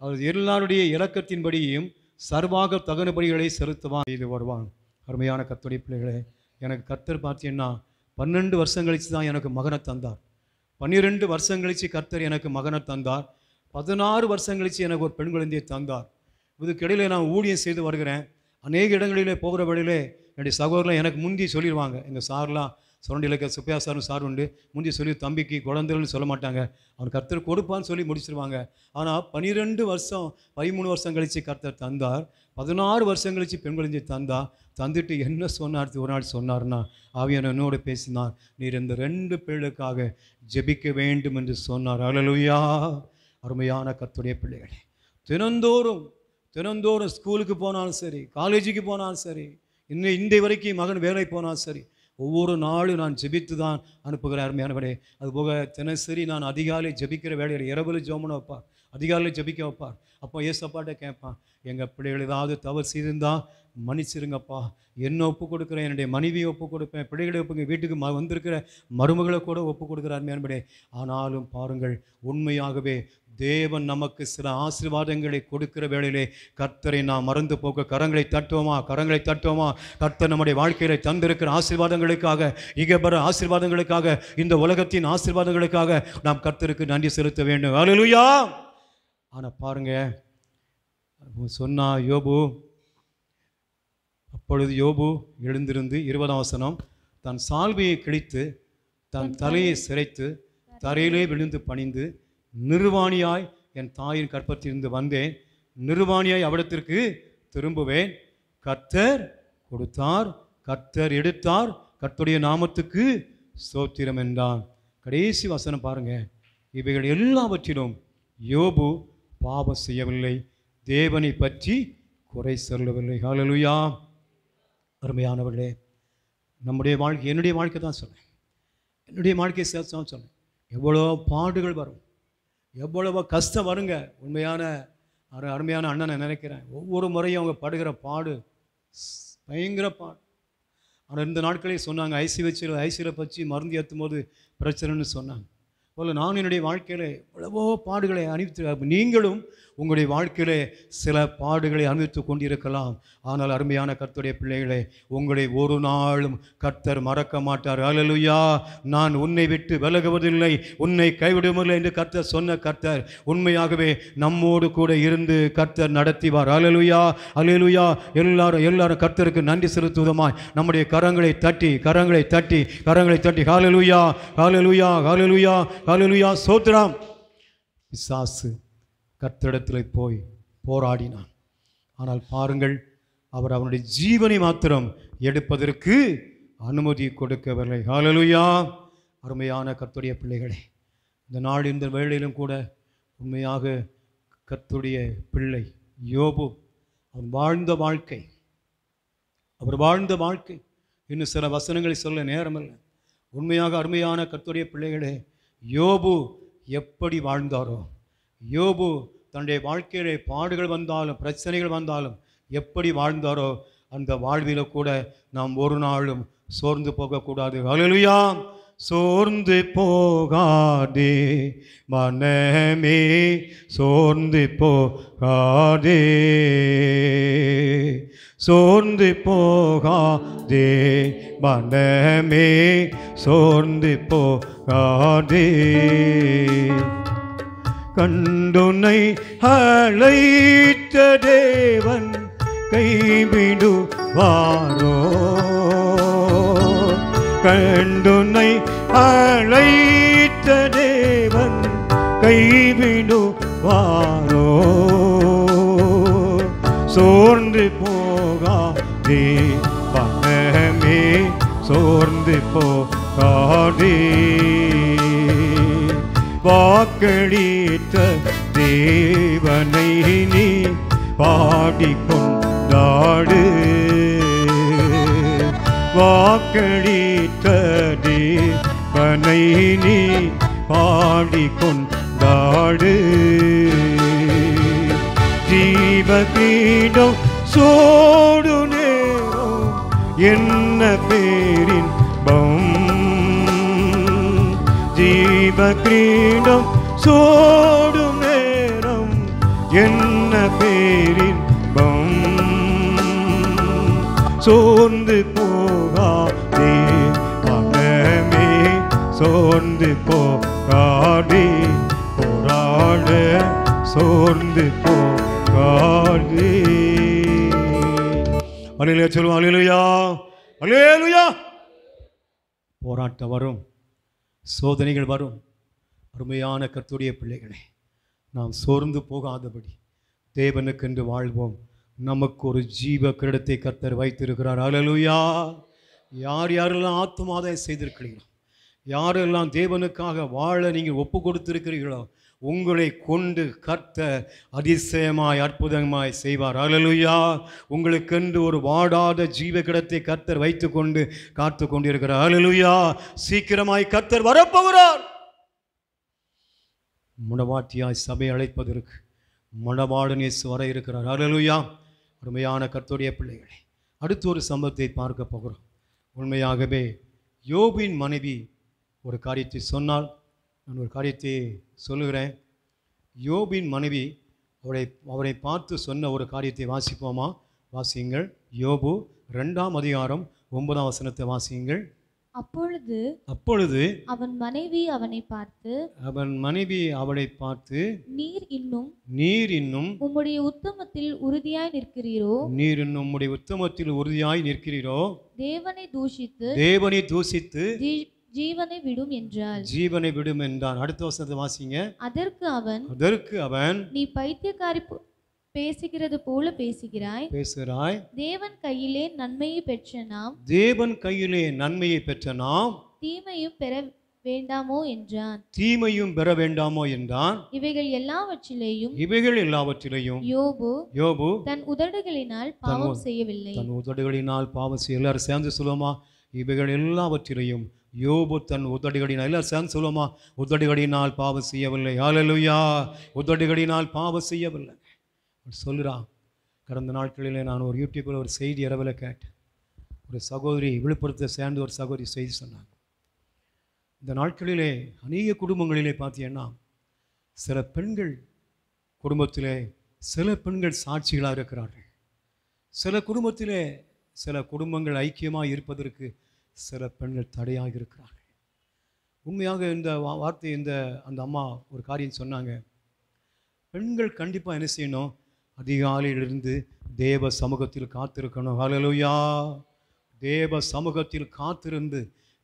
அவர் எல்லாருடைய இலக்கத்தின்படியும் சர்வாக தகனபடிகளை செலுத்துவான் செய்து வருவான். அருமையான கர்த்தருடைய பிள்ளைகளே, எனக்கு கர்த்தர் பார்த்தீங்கன்னா 12 வருஷம் கழித்து தான் எனக்கு மகனை தந்தார். 12 வருஷம் கழித்து கர்த்தர் எனக்கு மகனை தந்தார். 16 வருஷம் கழித்து எனக்கு ஒரு பெண் குழந்தையை தந்தார். இதுக்கிடையில் நான் ஊழியம் செய்து வருகிறேன். அநேக இடங்களிலே போகிற வழியிலே என்னுடைய சகோதரர்லாம் எனக்கு முந்தி சொல்லிடுவாங்க. எங்கள் சார்லாம் சுரண்டியில் இருக்க சுப்பையா சார் உண்டு, முந்தி சொல்லி தம்பிக்கு குழந்தைகள்னு சொல்ல மாட்டாங்க, அவன் கர்த்தர் கொடுப்பான்னு சொல்லி முடிச்சிருவாங்க. ஆனால் 12 வருஷம் 13 வருஷம் கழித்து கர்த்தர் தந்தார். 16 வருஷம் கழித்து பெண் குழந்தையை தந்துட்டு என்ன சொன்னார்? ஒரு நாள் சொன்னார்னா, ஆவியானவர் என்னோடு பேசினார், நீர் இந்த 2 பேர்களுக்காக ஜெபிக்க வேண்டும் என்று சொன்னார். அல்லேலூயா. அருமையான கர்த்தருடைய பிள்ளைகளே, தினந்தோறும் ஸ்கூலுக்கு போனாலும் சரி, காலேஜுக்கு போனாலும் சரி, இன்னும் இந்த வரைக்கும் மகன் வேலைக்கு போனாலும் சரி, ஒவ்வொரு நாளும் நான் ஜெபித்து தான் அனுப்புகிறேன் அருமையானவரே. அதுபோக தினசரி நான் அதிகாலை ஜெபிக்கிற வேலையில் இரவில் ஜெபம்னு வைப்பார், அதிகாலையில் ஜெபிக்க வைப்பார். அப்போ ஏசப்பாட்ட கேட்பான், எங்கள் பிள்ளைகள் ஏதாவது தவறு செய்திருந்தால் மன்னிச்சிருங்கப்பா, என்ன ஒப்பு கொடுக்குறேன், என்னுடைய மனைவியை ஒப்பு கொடுப்பேன், பிள்ளைகளை ஒப்புங்க, வீட்டுக்கு வந்திருக்கிற மருமகளை கூட ஒப்பு கொடுக்குற அருமையானவரே. ஆனாலும் பாருங்கள், உண்மையாகவே தேவன் நமக்கு சில ஆசீர்வாதங்களை கொடுக்கிற வேளையிலே கர்த்தரை நாம் மறந்து போக கரங்களை தட்டுவோமா, கரங்களை தட்டுவோமா. கர்த்தர் நம்முடைய வாழ்க்கையில தந்திருக்கிற ஆசீர்வாதங்களுக்காக, இகபர ஆசீர்வாதங்களுக்காக, இந்த உலகத்தின் ஆசீர்வாதங்களுக்காக நாம் கர்த்தருக்கு நன்றி செலுத்த வேண்டும். ஹல்லேலூயா. ஆனால் பாருங்க, சொன்னா யோபு, அப்பொழுது யோபு எழுந்திருந்து 20ஆம் வசனம், தன் சால்வையை கிழித்து தன் தலையை சிரைத்து தரையிலே விழுந்து பணிந்து, நிர்வாணியாய் என் தாயின் கற்பத்திலிருந்து வந்தேன், நிர்வாணியாய் அவிடத்திற்கு திரும்புவேன். கர்த்தர் கொடுத்தார், கர்த்தர் எடுத்தார், கர்த்தருடைய நாமத்துக்கு ஸ்தோத்திரம் என்றான். கடைசி வசனம் பாருங்க, இவைகள் எல்லாவற்றிலும் யோபு பாவம் செய்யவில்லை, தேவனை பற்றி குறை சொல்லவில்லை. ஹல்லேலூயா. அருமையானவர்களே, நம்முடைய வாழ்க்கை, என்னுடைய வாழ்க்கை தான் சொன்னேன், என்னுடைய வாழ்க்கையை சேர்த்து சொன்னேன். எவ்வளோ பாடுகள் வரும், எவ்வளவோ கஷ்டம் வருங்க. உண்மையான அருமையான அண்ணனை நினைக்கிறேன். ஒவ்வொரு முறையும் அவங்க படுகிற பாடு பயங்கர பாடு. ஆனால் இந்த நாட்களே சொன்னாங்க, ஐசியில் பற்றி மருந்து ஏற்றும் போது பிரச்சனைன்னு சொன்னாங்க. போல் நான் என்னுடைய வாழ்க்கையில் எவ்வளவோ பாடுகளை அனுபவித்து, நீங்களும் உங்களுடைய வாழ்க்கையிலே சில பாடுகளை அனுபவித்து கொண்டிருக்கலாம். ஆனால் அருமையான கர்த்தருடைய பிள்ளைகளே, உங்களை ஒரு நாளும் கர்த்தர் மறக்க மாட்டார். ஹல்லேலூயா. நான் உன்னை விட்டு விலகுவதில்லை, உன்னை கைவிடுவதில்லை என்று கர்த்தர் சொன்ன கர்த்தர் உண்மையாகவே நம்மோடு கூட இருந்து கர்த்தர் நடத்திவார். ஹல்லேலூயா, ஹல்லேலூயா. எல்லாரும் கர்த்தருக்கு நன்றி செலுத்துவதுமாய் நம்முடைய கரங்களை தட்டி ஹல்லேலூயா, ஹல்லேலூயா, ஹல்லேலூயா, ஹல்லேலூயா, ஸ்தோத்திரம். பிசாசு கர்த்தரிடத்தில் போய் போராடினான். ஆனால் பாருங்கள், அவர் அவனுடைய ஜீவனை மாத்திரம் எடுப்பதற்கு அனுமதி கொடுக்கவில்லை. ஹல்லேலூயா. அருமையான கர்த்தருடைய பிள்ளைகளே, இந்த நாள் இந்த வேளையிலும் கூட உண்மையாக கர்த்தருடைய பிள்ளை யோபு, அவர் வாழ்ந்த வாழ்க்கை இன்னும் சில வசனங்களை சொல்ல நேரமில்லை. உண்மையாக அருமையான கர்த்தருடைய பிள்ளைகளே, யோபு எப்படி வாழ்ந்தாரோ, யோபு தன்னுடைய வாழ்க்கையிலே பாடுகள் வந்தாலும் பிரச்சனைகள் வந்தாலும் எப்படி வாழ்ந்தாரோ, அந்த வாழ்வில கூட நாம் ஒரு நாளும் சோர்ந்து போகக்கூடாது. ஹல்லேலூயா. சோர்ந்து போகாதே மனமே, சோர்ந்து போகாதே, சோர்ந்து போகாதே மனமே, சோர்ந்து போகாதே. கண்டுனை அழைத்த தேவன் கைவிடுவாரோ, கண்டுனை அழைத்த தேவன் கைவிடுவாரோ. சோர்ந்து போகாதே மனமே, சோர்ந்து போகாதே. வாக்களித்த தேவனை நீ பாடிக்கொண்டாடு, வாக்களித்த தேவனை நீ பாடிக்கொண்டாடு. ஜீவகீடம் சோடு நேரம் என்ன பேரின் ஜீவகிரீடம் சோடும் நேரம் என்ன பேரின்பம். சோர்ந்து போகாதே மனமே, சோர்ந்து போகாதே, போராட சோர்ந்து போகாதே. அல்லேலூயா சொல்லுவோம். அல்லேலூயா, அல்லேலூயா. போராட்டம் வரும், சோதனைகள் வரும். அருமையான கர்த்தருடைய பிள்ளைகளே, நாம் சோர்ந்து போகாதபடி தேவனுக்கென்று வாழ்வோம். நமக்கு ஒரு ஜீவ கிரீடத்தை கர்த்தர் வைத்திருக்கிறார். ஹல்லேலூயா. யார் யாரெல்லாம் ஆத்துமாதாயம் செய்திருக்கிறீர்களோ, யாரெல்லாம் தேவனுக்காக வாழ நீங்கள் ஒப்பு கொடுத்திருக்கிறீர்களோ, உங்களை கொண்டு கர்த்தர் அதிசயமாய் அற்புதமாய் செய்வார். ஹல்லேலூயா. உங்களுக்கென்று ஒரு வாடாத ஜீவகிடத்தை கர்த்தர் வைத்து கொண்டு காத்து கொண்டிருக்கிறார். ஹல்லேலூயா. சீக்கிரமாய் கர்த்தர் வரப்போகிறார். மணவாட்டியாய் சபை அழைப்பதற்கு மணவாளன் இயேசு வர இருக்கிறார். ஹல்லேலூயா. அருமையான கர்த்தருடைய பிள்ளைகளே, அடுத்து ஒரு சம்பவத்தை பார்க்க போகிறோம். உண்மையாகவே யோபின் மனைவி ஒரு காரியத்தை சொன்னால், நான் ஒரு காரியத்தை சொல்லுகிறேன். யோபின் மனைவி அவரை பார்த்து சொன்ன ஒரு காரியத்தை வாசிப்போமா? வாசியுங்கள். யோபு 2ஆம் அதிகாரம் 9ஆம் வசனத்தை வாசியுங்கள். அப்பொழுது அவன் மனைவி அவனை பார்த்து நீர் இன்னும் உம்முடைய உத்தமத்தில் உறுதியாய் நிற்கிறீரோ தேவனை தூஷித்து ஜீவனை விடும் என்றான். அடுத்த வசனத்தை வாசிங்க. அதற்கு அவன் நீ பைத்தியக்காரி பேசுகிறது போல பேசுகிறாய். தேவன் கையிலே நன்மையை பெற்ற நாம் தீமையும் பெற வேண்டாமோ என்றான். இவைகள் எல்லாவற்றிலேயும் யோபு தன் உதடுகளினால் பாவம் செய்யவில்லை. எல்லாரும் சேர்ந்து சொல்லுவோமா? இவைகள் எல்லாவற்றிலேயும் யோபு தன் உதடுகளினால், எல்லாரும் சேர்ந்து சொல்லுவோமா? உதடுகளினால் பாவம் செய்யவில்லை. ஹல்லேலூயா. உதடுகளினால் பாவம் செய்யவில்லை சொல்லுறான். கடந்த நாட்களிலே நான் ஒரு யூடியூப்பில் ஒரு செய்தி இரவில் கேட்டேன். ஒரு சகோதரி, விழுப்புரத்தை சேர்ந்து ஒரு சகோதரி செய்தி சொன்னாங்க. இந்த நாட்களிலே அநேக குடும்பங்களிலே பார்த்தீங்கன்னா சில பெண்கள் குடும்பத்திலே சில பெண்கள் சாட்சிகளாக இருக்கிறார்கள். சில குடும்பத்திலே சில குடும்பங்கள் ஐக்கியமாக இருப்பதற்கு சில பெண்கள் தடையாக இருக்கிறார்கள். உண்மையாக இந்த வார்த்தை அந்த அம்மா ஒரு காரியம் சொன்னாங்க. பெண்கள் கண்டிப்பாக என்ன செய்யணும்? அதிகாலையிலிருந்து தேவ சமூகத்தில் காத்திருக்கணும். ஹல்லேலூயா. தேவ சமூகத்தில் காத்திருந்து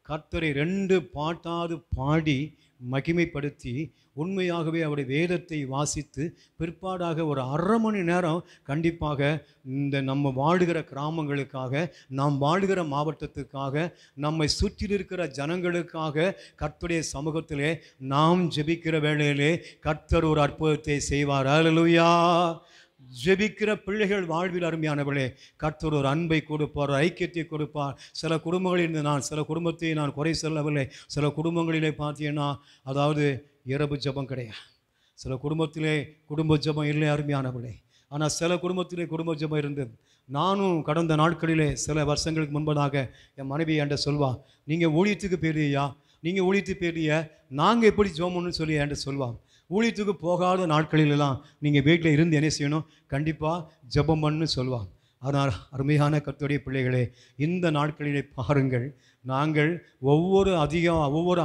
கர்த்தரை 2 பாட்டாவது பாடி மகிமைப்படுத்தி உண்மையாகவே அவருடைய வேதத்தை வாசித்து பிற்பாடாக ஒரு 1/2 மணி நேரம் கண்டிப்பாக இந்த நம்ம வாழுகிற கிராமங்களுக்காக, நாம் வாழுகிற மாவட்டத்துக்காக, நம்மை சுற்றி இருக்கிற ஜனங்களுக்காக கர்த்தருடைய சமூகத்திலே நாம் ஜெபிக்கிற வேளையிலே கர்த்தர் ஒரு அற்புதத்தை செய்வார். ஹல்லேலூயா. ஜெபிக்கிற பிள்ளைகள் வாழ்வில் அருமையானவர்களே கர்த்தர் ஒரு அன்பை கொடுப்பார், ஐக்கியத்தை கொடுப்பார். சில குடும்பங்களில் சில குடும்பத்தை நான் குறை சொல்லவில்லை. சில குடும்பங்களிலே பார்த்தீங்கன்னா அதாவது இரவு ஜெபம் கிடையாது. சில குடும்பத்திலே குடும்ப ஜெபம் இல்லை அருமையானவர்களே. ஆனால் சில குடும்பத்திலே குடும்ப ஜெபம் இருந்தது. நானும் கடந்த நாட்களிலே சில வருஷங்களுக்கு முன்பதாக என் மனைவி என்கிட்ட சொல்வா, நீங்கள் ஊழியத்துக்கு போயிடுறியா, நாங்கள் எப்படி ஜெபம்னு சொல்லி என்கிட்ட சொல்வாங்க. ஊழியத்துக்கு போகாத நாட்களிலெல்லாம் நீங்கள் வீட்டில் இருந்து என்ன செய்யணும்? கண்டிப்பாக ஜெபம் பண்ணு சொல்வாங்க. ஆனால் அருமையான கர்த்தருடைய பிள்ளைகளே, இந்த நாட்களிலே பாருங்கள், நாங்கள் ஒவ்வொரு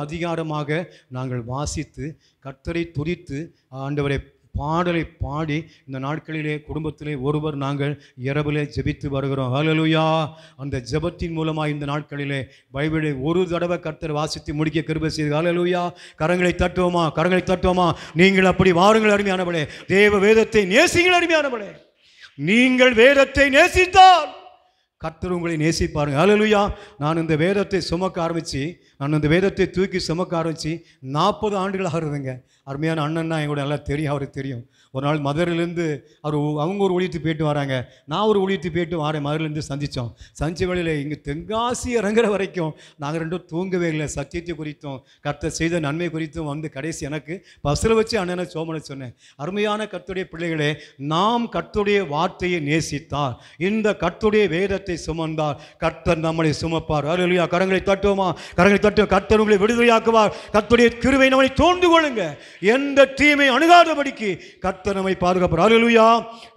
அதிகாரமாக நாங்கள் வாசித்து கர்த்தரை துதித்து ஆண்டவரை பாடலை பாடி இந்த நாட்களிலே குடும்பத்திலே ஒருவர் நாங்கள் இரவிலே ஜெபித்து வருகிறோம். ஹல்லேலூயா. அந்த ஜெபத்தின் மூலமாக இந்த நாட்களிலே பைபிளை ஒரு தடவை கர்த்தர் வாசித்து முடிக்க கிருபை செய்து. ஹல்லேலூயா. கரங்களை தட்டுவோமா? நீங்கள் அப்படி வாருங்கள் அருமையானவளே. தேவ வேதத்தை நேசிங்கள் அருமையானவளே. நீங்கள் வேதத்தை நேசித்தால் கர்த்தர் உங்களை நேசிப்பாருங்க. ஹல்லேலூயா. நான் இந்த வேதத்தை தூக்கி சுமக்க ஆரம்பித்து 40 ஆண்டுகள் ஆகுதுங்க. அருமையான அண்ணன்னா எங்களோட நல்லா தெரியும், அவருக்கு தெரியும். ஒரு நாள் மதுரையிலேருந்து அவங்க ஒரு ஊழியத்துக்கு போயிட்டு வராங்க, நான் ஒரு ஊழியத்துக்கு போயிட்டு வரேன். மதுரையிலேருந்து சந்தித்த வழியில் இங்கே தென்காசி இறங்குற வரைக்கும் நாங்கள் 2 தூங்கவே இல்லை. சத்தியத்தை குறித்தும் கர்த்தர் செய்த நன்மை குறித்தும் வந்து கடைசி எனக்கு பஸ்ஸில் வச்சு அண்ணனை சோமனை சொன்னேன். அருமையான கர்த்தருடைய பிள்ளைகளே, நாம் கர்த்தருடைய வார்த்தையை நேசித்தார், இந்த கர்த்தருடைய வேதத்தை சுமந்தார், கர்த்தர் நம்மளை சுமப்பார். ஹல்லேலூயா. கரங்களை தட்டுவோமா? கர்த்தர் உங்களை விடுதலையாக்குவார். கர்த்தருடைய கிருபை நம்மை தோண்டு கொள்ளுங்க. எந்த தீமை அணுகாதபடிக்கு கர்த்தர் நம்மை பாதுகாப்பார். ஹல்லேலூயா.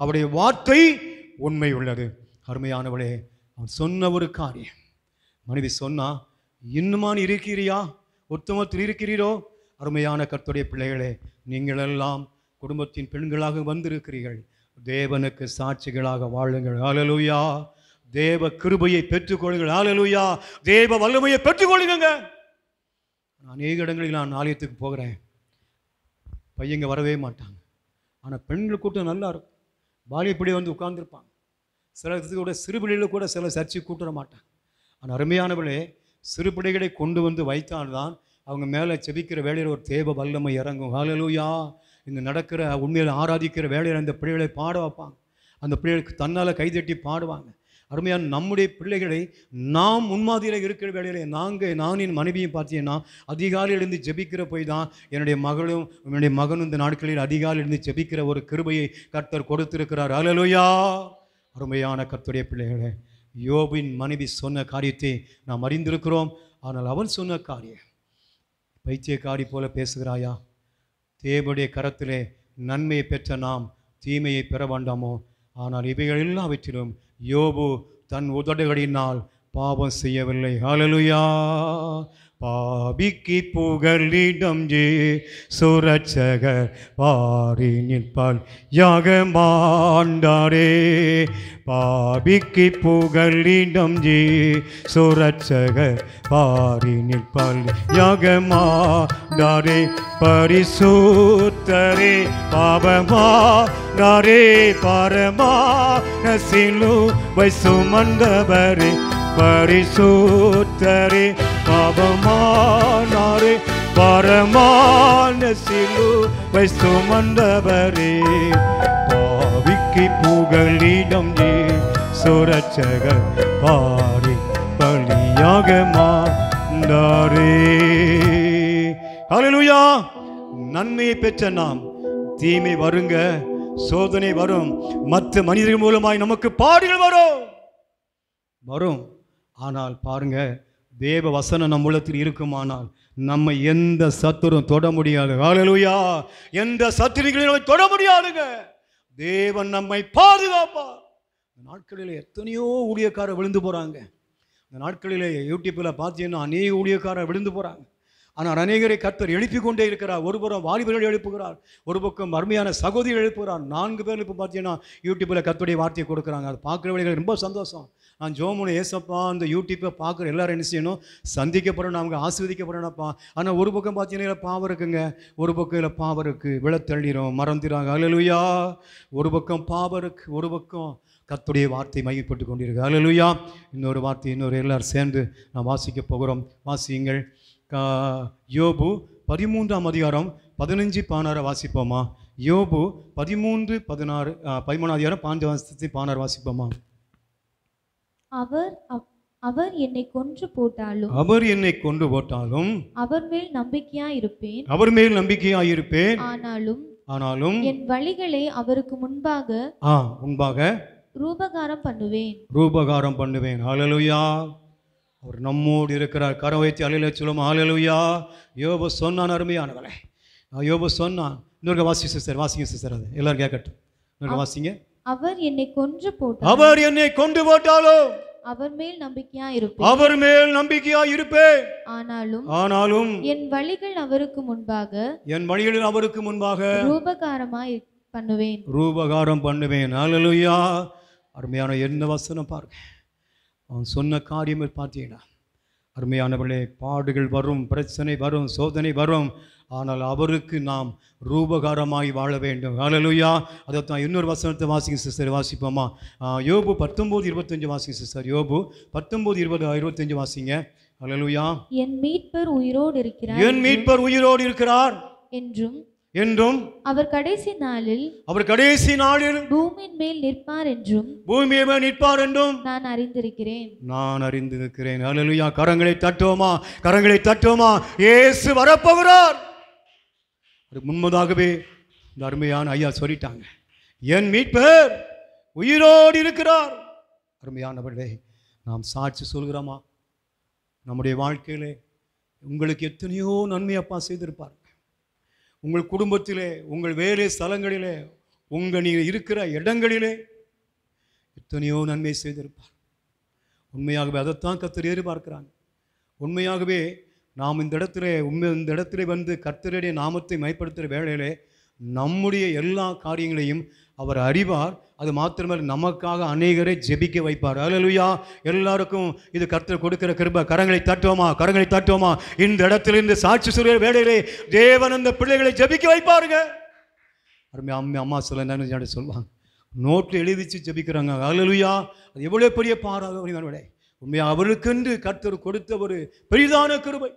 அவருடைய வார்த்தை உண்மை உள்ளது. அருமையானவளே, அவன் சொன்ன ஒரு காரியம், மனைவி சொன்னா, இன்னுமா இருக்கிறியா, உத்தமத்தில் இருக்கிறீரோ? அருமையான கர்த்தருடைய பிள்ளைகளே, நீங்கள் எல்லாம் குடும்பத்தின் பெண்களாக வந்திருக்கிறீர்கள். தேவனுக்கு சாட்சிகளாக வாழுங்கள். ஹல்லேலூயா. தேவ கிருபையை பெற்றுக்கொள்ளுங்கள். ஹல்லேலூயா. தேவ வல்லமையை பெற்றுக்கொள்ளுங்க. அநேக இடங்களில் நான் ஆலயத்துக்கு போகிறேன், பையங்க வரவே மாட்டாங்க. ஆனால் பெண்கள் கூட்டம் நல்லா இருக்கும். பாலியப்படி வந்து உட்கார்ந்துருப்பாங்க. சில கூட சிறுபிள்ளைகள் கூட சில சர்ச்சை கூட்டுற மாட்டாங்க. ஆனால் அருமையானவர்களே, சிறுபிள்ளைகளை கொண்டு வந்து வைத்தால்தான் அவங்க மேலே செபிக்கிற வேளையில் ஒரு தேவ வல்லமை இறங்கும். ஹல்லேலூயா. இங்கே நடக்கிற உண்மையில் ஆராதிக்கிற வேளையில் அந்த பிள்ளைகளை பாட வைப்பாங்க. அந்த பிள்ளைகளுக்கு தன்னால் கைதட்டி பாடுவாங்க. அருமையான நம்முடைய பிள்ளைகளை நாம் முன்மாதிரியில் இருக்கிற வேளையிலே நான் என் மனைவியும் பார்த்தீங்கன்னா அதிகாலையில் இருந்து ஜெபிக்கிற போய் தான் என்னுடைய மகனும் இந்த நாட்களில் அதிகாலையில் இருந்து ஜெபிக்கிற ஒரு கிருபையை கர்த்தர் கொடுத்திருக்கிறார். ஹல்லேலூயா. அருமையான கர்த்தருடைய பிள்ளைகளே, யோபின் மனைவி சொன்ன காரியத்தை நாம் அறிந்திருக்கிறோம். ஆனால் அவன் சொன்ன காரியம், பைத்தியக்காரி போல பேசுகிறாயா? தேவனுடைய கரத்திலே நன்மையை பெற்ற நாம் தீமையை பெற வேண்டாமோ? ஆனால் இவைகள் எல்லாவற்றிலும் யோபு தன் உதடுகளினால் பாவம் செய்யவில்லை. ஹல்லேலூயா. பாபிக்கு புகலிடம் சுரட்சகர் பாரி நிற்பால் யாகமாண்டாரே. பாபிக்கு புகலிடம் சுரட்சகர் பாரி நிற்பால் யாகமாண்டாரே. பரிசுத்தரே பாவமானாரே பரமான சிலுவை சுமந்தவரே. பரிசுத்தரே பாவமானாரே பரமான சிலுவை சுமந்தவரே. பாவிக்கு புகலிடம் சுரட்சகர் பாரி பலியாக மாண்டாரே. ஹல்லேலூயா. நன்மையை பெற்ற நாம் தீமை வருங்க, சோதனை வரும், மற்ற மனிதர்கள் மூலமாய் நமக்கு பாடுகள் வரும். ஆனால் பாருங்க, தேவ வசனம் நம் உள்ளத்தில் இருக்குமானால் நம்மை எந்த சத்துரும் தொட முடியாது. ஹல்லேலூயா. எந்த சத்துருக்களையும் நம்மை தொட முடியாதுங்க. தேவன் நம்மை பாதுகாப்பார். இந்த நாட்களிலே எத்தனையோ ஊழியக்காரர் விழுந்து போகிறாங்க. இந்த நாட்களிலே யூடியூப்பில் பார்த்தீங்கன்னா அநேக ஊழியக்காரர் விழுந்து போகிறாங்க. ஆனால் அநேகரை கர்த்தர் எழுப்பி கொண்டே இருக்கிறார். ஒரு புறம் வாலிபர்கள் எழுப்புகிறார், ஒரு பக்கம் அருமையான சகோதரிகள் எழுப்புகிறார். 4 பேர் இப்போ பார்த்தீங்கன்னா யூடியூப்பில் கர்த்தருடைய வார்த்தையை கொடுக்குறாங்க. அது பார்க்குறவங்களுக்கு ரொம்ப சந்தோஷம். நான் ஜோமுனை ஏசப்பா அந்த யூடியூப்பை பார்க்குற எல்லாரும் என்ன செய்யணும்? சந்திக்கப்படணும், அவங்க ஆஸ்வதிக்கப்படணும்ப்பா. ஆனால் ஒரு பக்கம் பார்த்தீங்கன்னா பாவம் இருக்குங்க, ஒரு பக்கம் இல்லை பாவம் இருக்குது, விழத்தள்ளிடும், மறந்துடுறாங்க. ஹல்லேலூயா. ஒரு பக்கம் பாவம் இருக்குது, ஒரு பக்கம் கர்த்தருடைய வார்த்தை மையப்பட்டு கொண்டிருக்கு. ஹல்லேலூயா. இன்னொரு வார்த்தை எல்லாரும் சேர்ந்து நான் வாசிக்க போகிறோம். வாசியுங்கள். யோபு 13ஆம் அதிகாரம் 15-16 வாசிப்போமா? யோபு 13-16 13ஆம் அதிகாரம் 5-16 வாசிப்போமா? அவர் என்னை கொன்று போட்டாலும் அவர் மேல் நம்பிக்கையாய் இருப்பேன். ஆனாலும் என் வழிகளை அவருக்கு முன்பாக ரூபகாரம் பண்ணுவேன். ஹல்லேலூயா. அவர் நம்மோடு இருக்கிறார். கரம் வைத்து அல்லேலூயா சொல்லுவோம். ஹல்லேலூயா. யோபு சொன்னான், அருமையானவர்களே. யோபு சொன்னான். இன்னொரு வாசிங்க சிஸ்டர், அது எல்லாரும் கேட்கட்டும். இன்னொரு வாசிங்க. அவர் என்னை கொண்டு போட்டாலும் அவர் மேல் நம்பிக்கையாய் இருப்பேன். ஆனாலும் என் வழிகள் அவருக்கு முன்பாக ரூபகாரம் பண்ணுவேன். ஹல்லேலூயா. அருமையான என்ன வசனம் பாருங்க. அவன் சொன்ன காரியம் பார்த்தீங்கன்னா, அருமையானவர்களே, பாடுகள் வரும், பிரச்சனை வரும், சோதனை வரும், ஆனால் அவருக்கு நாம் ரூபகாரமாய் வாழ வேண்டும். ஹல்லேலூயா. அதைத்தான் இன்னொரு வசனத்தை வாசிங்க சிஸ்டர், வாசிப்போமா? யோபு 19:25 வாசிங்க சிஸ்டர். யோபு 19:25 வாசிங்க. ஹல்லேலூயா. என் மீட்பர் உயிரோடு இருக்கிறார் என்றும் அவர் கடைசி நாளில் பூமியின் மேல் நிற்பார் என்றும் நான் அறிந்திருக்கிறேன். ஹல்லேலூயா. கரங்களை தட்டுவோமா? இயேசு வரப்போகிறார். அது முன்பதாகவே இந்த அருமையான ஐயா சொல்லிட்டாங்க, என் மீட்பர் உயிரோடு இருக்கிறார். அருமையானவர்களே, நாம் சாட்சி சொல்கிறோமா? நம்முடைய வாழ்க்கையிலே உங்களுக்கு எத்தனையோ நன்மை அப்பா செய்திருப்பார். உங்கள் குடும்பத்திலே, உங்கள் வேலை ஸ்தலங்களிலே, நீங்கள் இருக்கிற இடங்களிலே எத்தனையோ நன்மை செய்திருப்பார். உண்மையாகவே அதைத்தான் கர்த்தர் எதிர்பார்க்கிறாங்க. உண்மையாகவே நாம் இந்த இடத்துல வந்து கர்த்தருடைய நாமத்தை மைப்படுத்துகிற வேளையிலே நம்முடைய எல்லா காரியங்களையும் அவர் அறிவார். அது மாத்திரமல்ல, நமக்காக அநேகரை ஜெபிக்க வைப்பார். ஹல்லேலூயா. எல்லாருக்கும் இது கர்த்தர் கொடுக்கிற கிருபை. கரங்களை தட்டுவோமா? இந்த இடத்திலிருந்து சாட்சி சொல்கிற வேளையிலே தேவன் அந்த பிள்ளைகளை ஜெபிக்க வைப்பாருங்க. அம்மா சொல்ல சொல்லுவாங்க, நோட்டில் எழுதிச்சு ஜெபிக்கிறாங்க. ஹல்லேலூயா. அது எவ்வளோ பெரிய பாராத உண்மையாக அவர்களுக்கென்று கர்த்தர் கொடுத்த ஒரு பெரிதான கிருபை.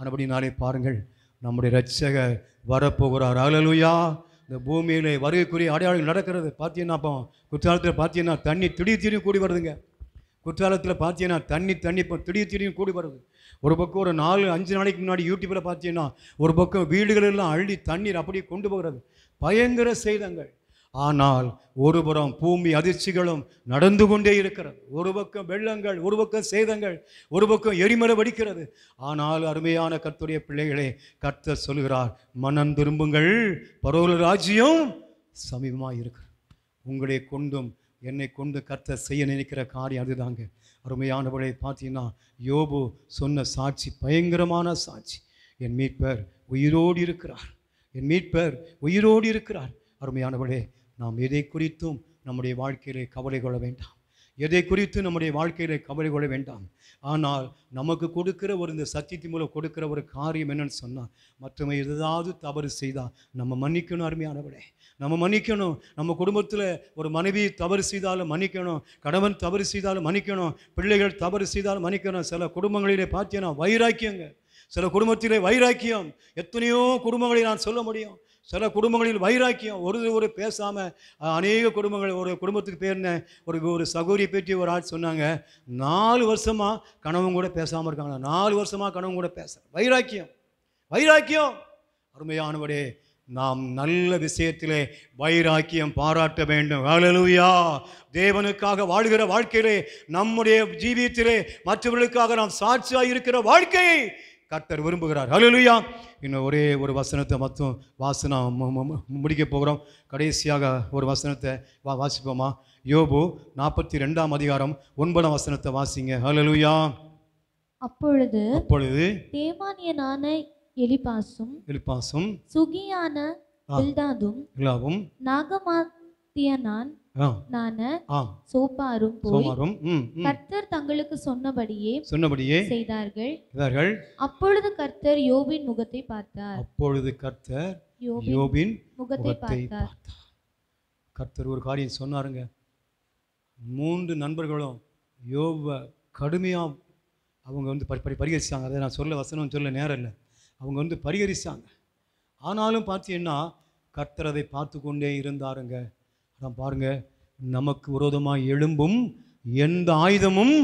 அதுபடினாலே பாருங்கள், நம்முடைய இரட்சகர் வரப்போகிறார். ஹல்லேலூயா. இந்த பூமியிலே வருகைக்குரிய அடையாளங்கள் நடக்கிறது. பார்த்தீங்கன்னா அப்போ குற்றாலத்தில் பார்த்தீங்கன்னா தண்ணி திடீர் கூடி வருதுங்க. குற்றாலத்தில் பார்த்தீங்கன்னா தண்ணி இப்போ திடீர் கூடி வருது. ஒரு பக்கம் ஒரு 4-5 நாளைக்கு முன்னாடி யூடியூப்பில் பார்த்தீங்கன்னா ஒரு பக்கம் வீடுகளெல்லாம் அள்ளி தண்ணீர் அப்படியே கொண்டு போகிறது. பயங்கர சேதங்கள். ஆனால் ஒரு புறம் பூமி அதிர்ச்சிகளும் நடந்து கொண்டே இருக்கிறது. ஒரு பக்கம் வெள்ளங்கள், ஒரு பக்கம் சேதங்கள், ஒரு பக்கம் எரிமலை வெடிக்கிறது. ஆனால் அருமையான கர்த்தருடைய பிள்ளைகளே, கர்த்தர் சொல்கிறார், மனம் திரும்புங்கள், பரலோக ராஜ்யம் சமீபமாக இருக்கிறது. உங்களை கொண்டும் என்னை கொண்டு கர்த்தர் செய்ய நினைக்கிற காரியம் அதுதாங்க. அருமையானவளை பார்த்தீங்கன்னா யோபு சொன்ன சாட்சி பயங்கரமான சாட்சி. என் மீட்பர் உயிரோடு இருக்கிறார், என் மீட்பர் உயிரோடு இருக்கிறார். அருமையானவளே, நாம் எதை குறித்தும் நம்முடைய வாழ்க்கையிலே கவலை கொள்ள வேண்டாம். எதை குறித்து நம்முடைய வாழ்க்கையிலே கவலை கொள்ள வேண்டாம். ஆனால் நமக்கு கொடுக்கிற இந்த சத்தியத்தின் மூலம் கொடுக்கிற ஒரு காரியம் என்னன்னு சொன்னால், மற்றவங்க ஏதாவது தவறு செய்தால் நம்ம மன்னிக்கணும். அருமையானவளே, நம்ம மன்னிக்கணும். நம்ம குடும்பத்தில் ஒரு மனைவி தவறு செய்தாலும் மன்னிக்கணும், கணவன் தவறு செய்தாலும் மன்னிக்கணும், பிள்ளைகள் தவறு செய்தாலும் மன்னிக்கணும். சில குடும்பங்களிலே பார்த்தீங்கன்னா வைராக்கியங்க, சில குடும்பத்திலே வைராக்கியம். எத்தனையோ குடும்பங்களை நான் சொல்ல முடியும். சில குடும்பங்களில் வைராக்கியம், ஒரு பேசாமல் அநேக குடும்பங்கள். ஒரு குடும்பத்துக்கு பேர்ன ஒரு சகோதரியை பற்றி ஒரு ஆள் சொன்னாங்க, 4 வருஷமாக கணவன் கூட பேசாமல் இருக்காங்க. 4 வருஷமாக கணவன் கூட பேச வைராக்கியம். அருமையானவரே, நாம் நல்ல விஷயத்திலே வைராக்கியம் பாராட்ட வேண்டும். ஹல்லேலூயா. தேவனுக்காக வாழ்கிற வாழ்க்கையிலே, நம்முடைய ஜீவியத்திலே மற்றவர்களுக்காக நாம் சாட்சியாக இருக்கிற வாழ்க்கையை கர்த்தர் விரும்புகிறார். ஹல்லேலூயா. இன்னும் ஒரே ஒரு வசனத்தை மட்டும் வாசனா முடிக்க போகிறோம். கடைசியாக ஒரு வசனத்தை வாசிப்போமா? யோபு 42ஆம் அதிகாரம் 9ஆம் வசனத்தை வாசிங்க. ஹல்லேலூயா. அப்பொழுது தேமானியனான எலிப்பாசும் சுகியான பில்தாதும் நாகமாத்தியனான சோப்பாரும் போய் கர்த்தர் தங்களுக்கு சொன்னபடியே செய்தார்கள். அப்பொழுது கர்த்தர் யோபின் முகத்தை பார்த்தார். கர்த்தர் ஒரு காரியம் சொன்னாருங்க. 3 நண்பர்களும் யோபை கடுமையாக அவங்க பரிகரிச்சாங்க. அதை நான் வசனம் சொல்ல நேரம் இல்லை. அவங்க பரிகரிச்சாங்க. ஆனாலும் பார்த்தீங்கன்னா கர்த்தர் அதை பார்த்து கொண்டே இருந்தாருங்க. அதான் பாருங்க, நமக்கு விரோதமாக எழும்பும் எந்த ஆயுதமும்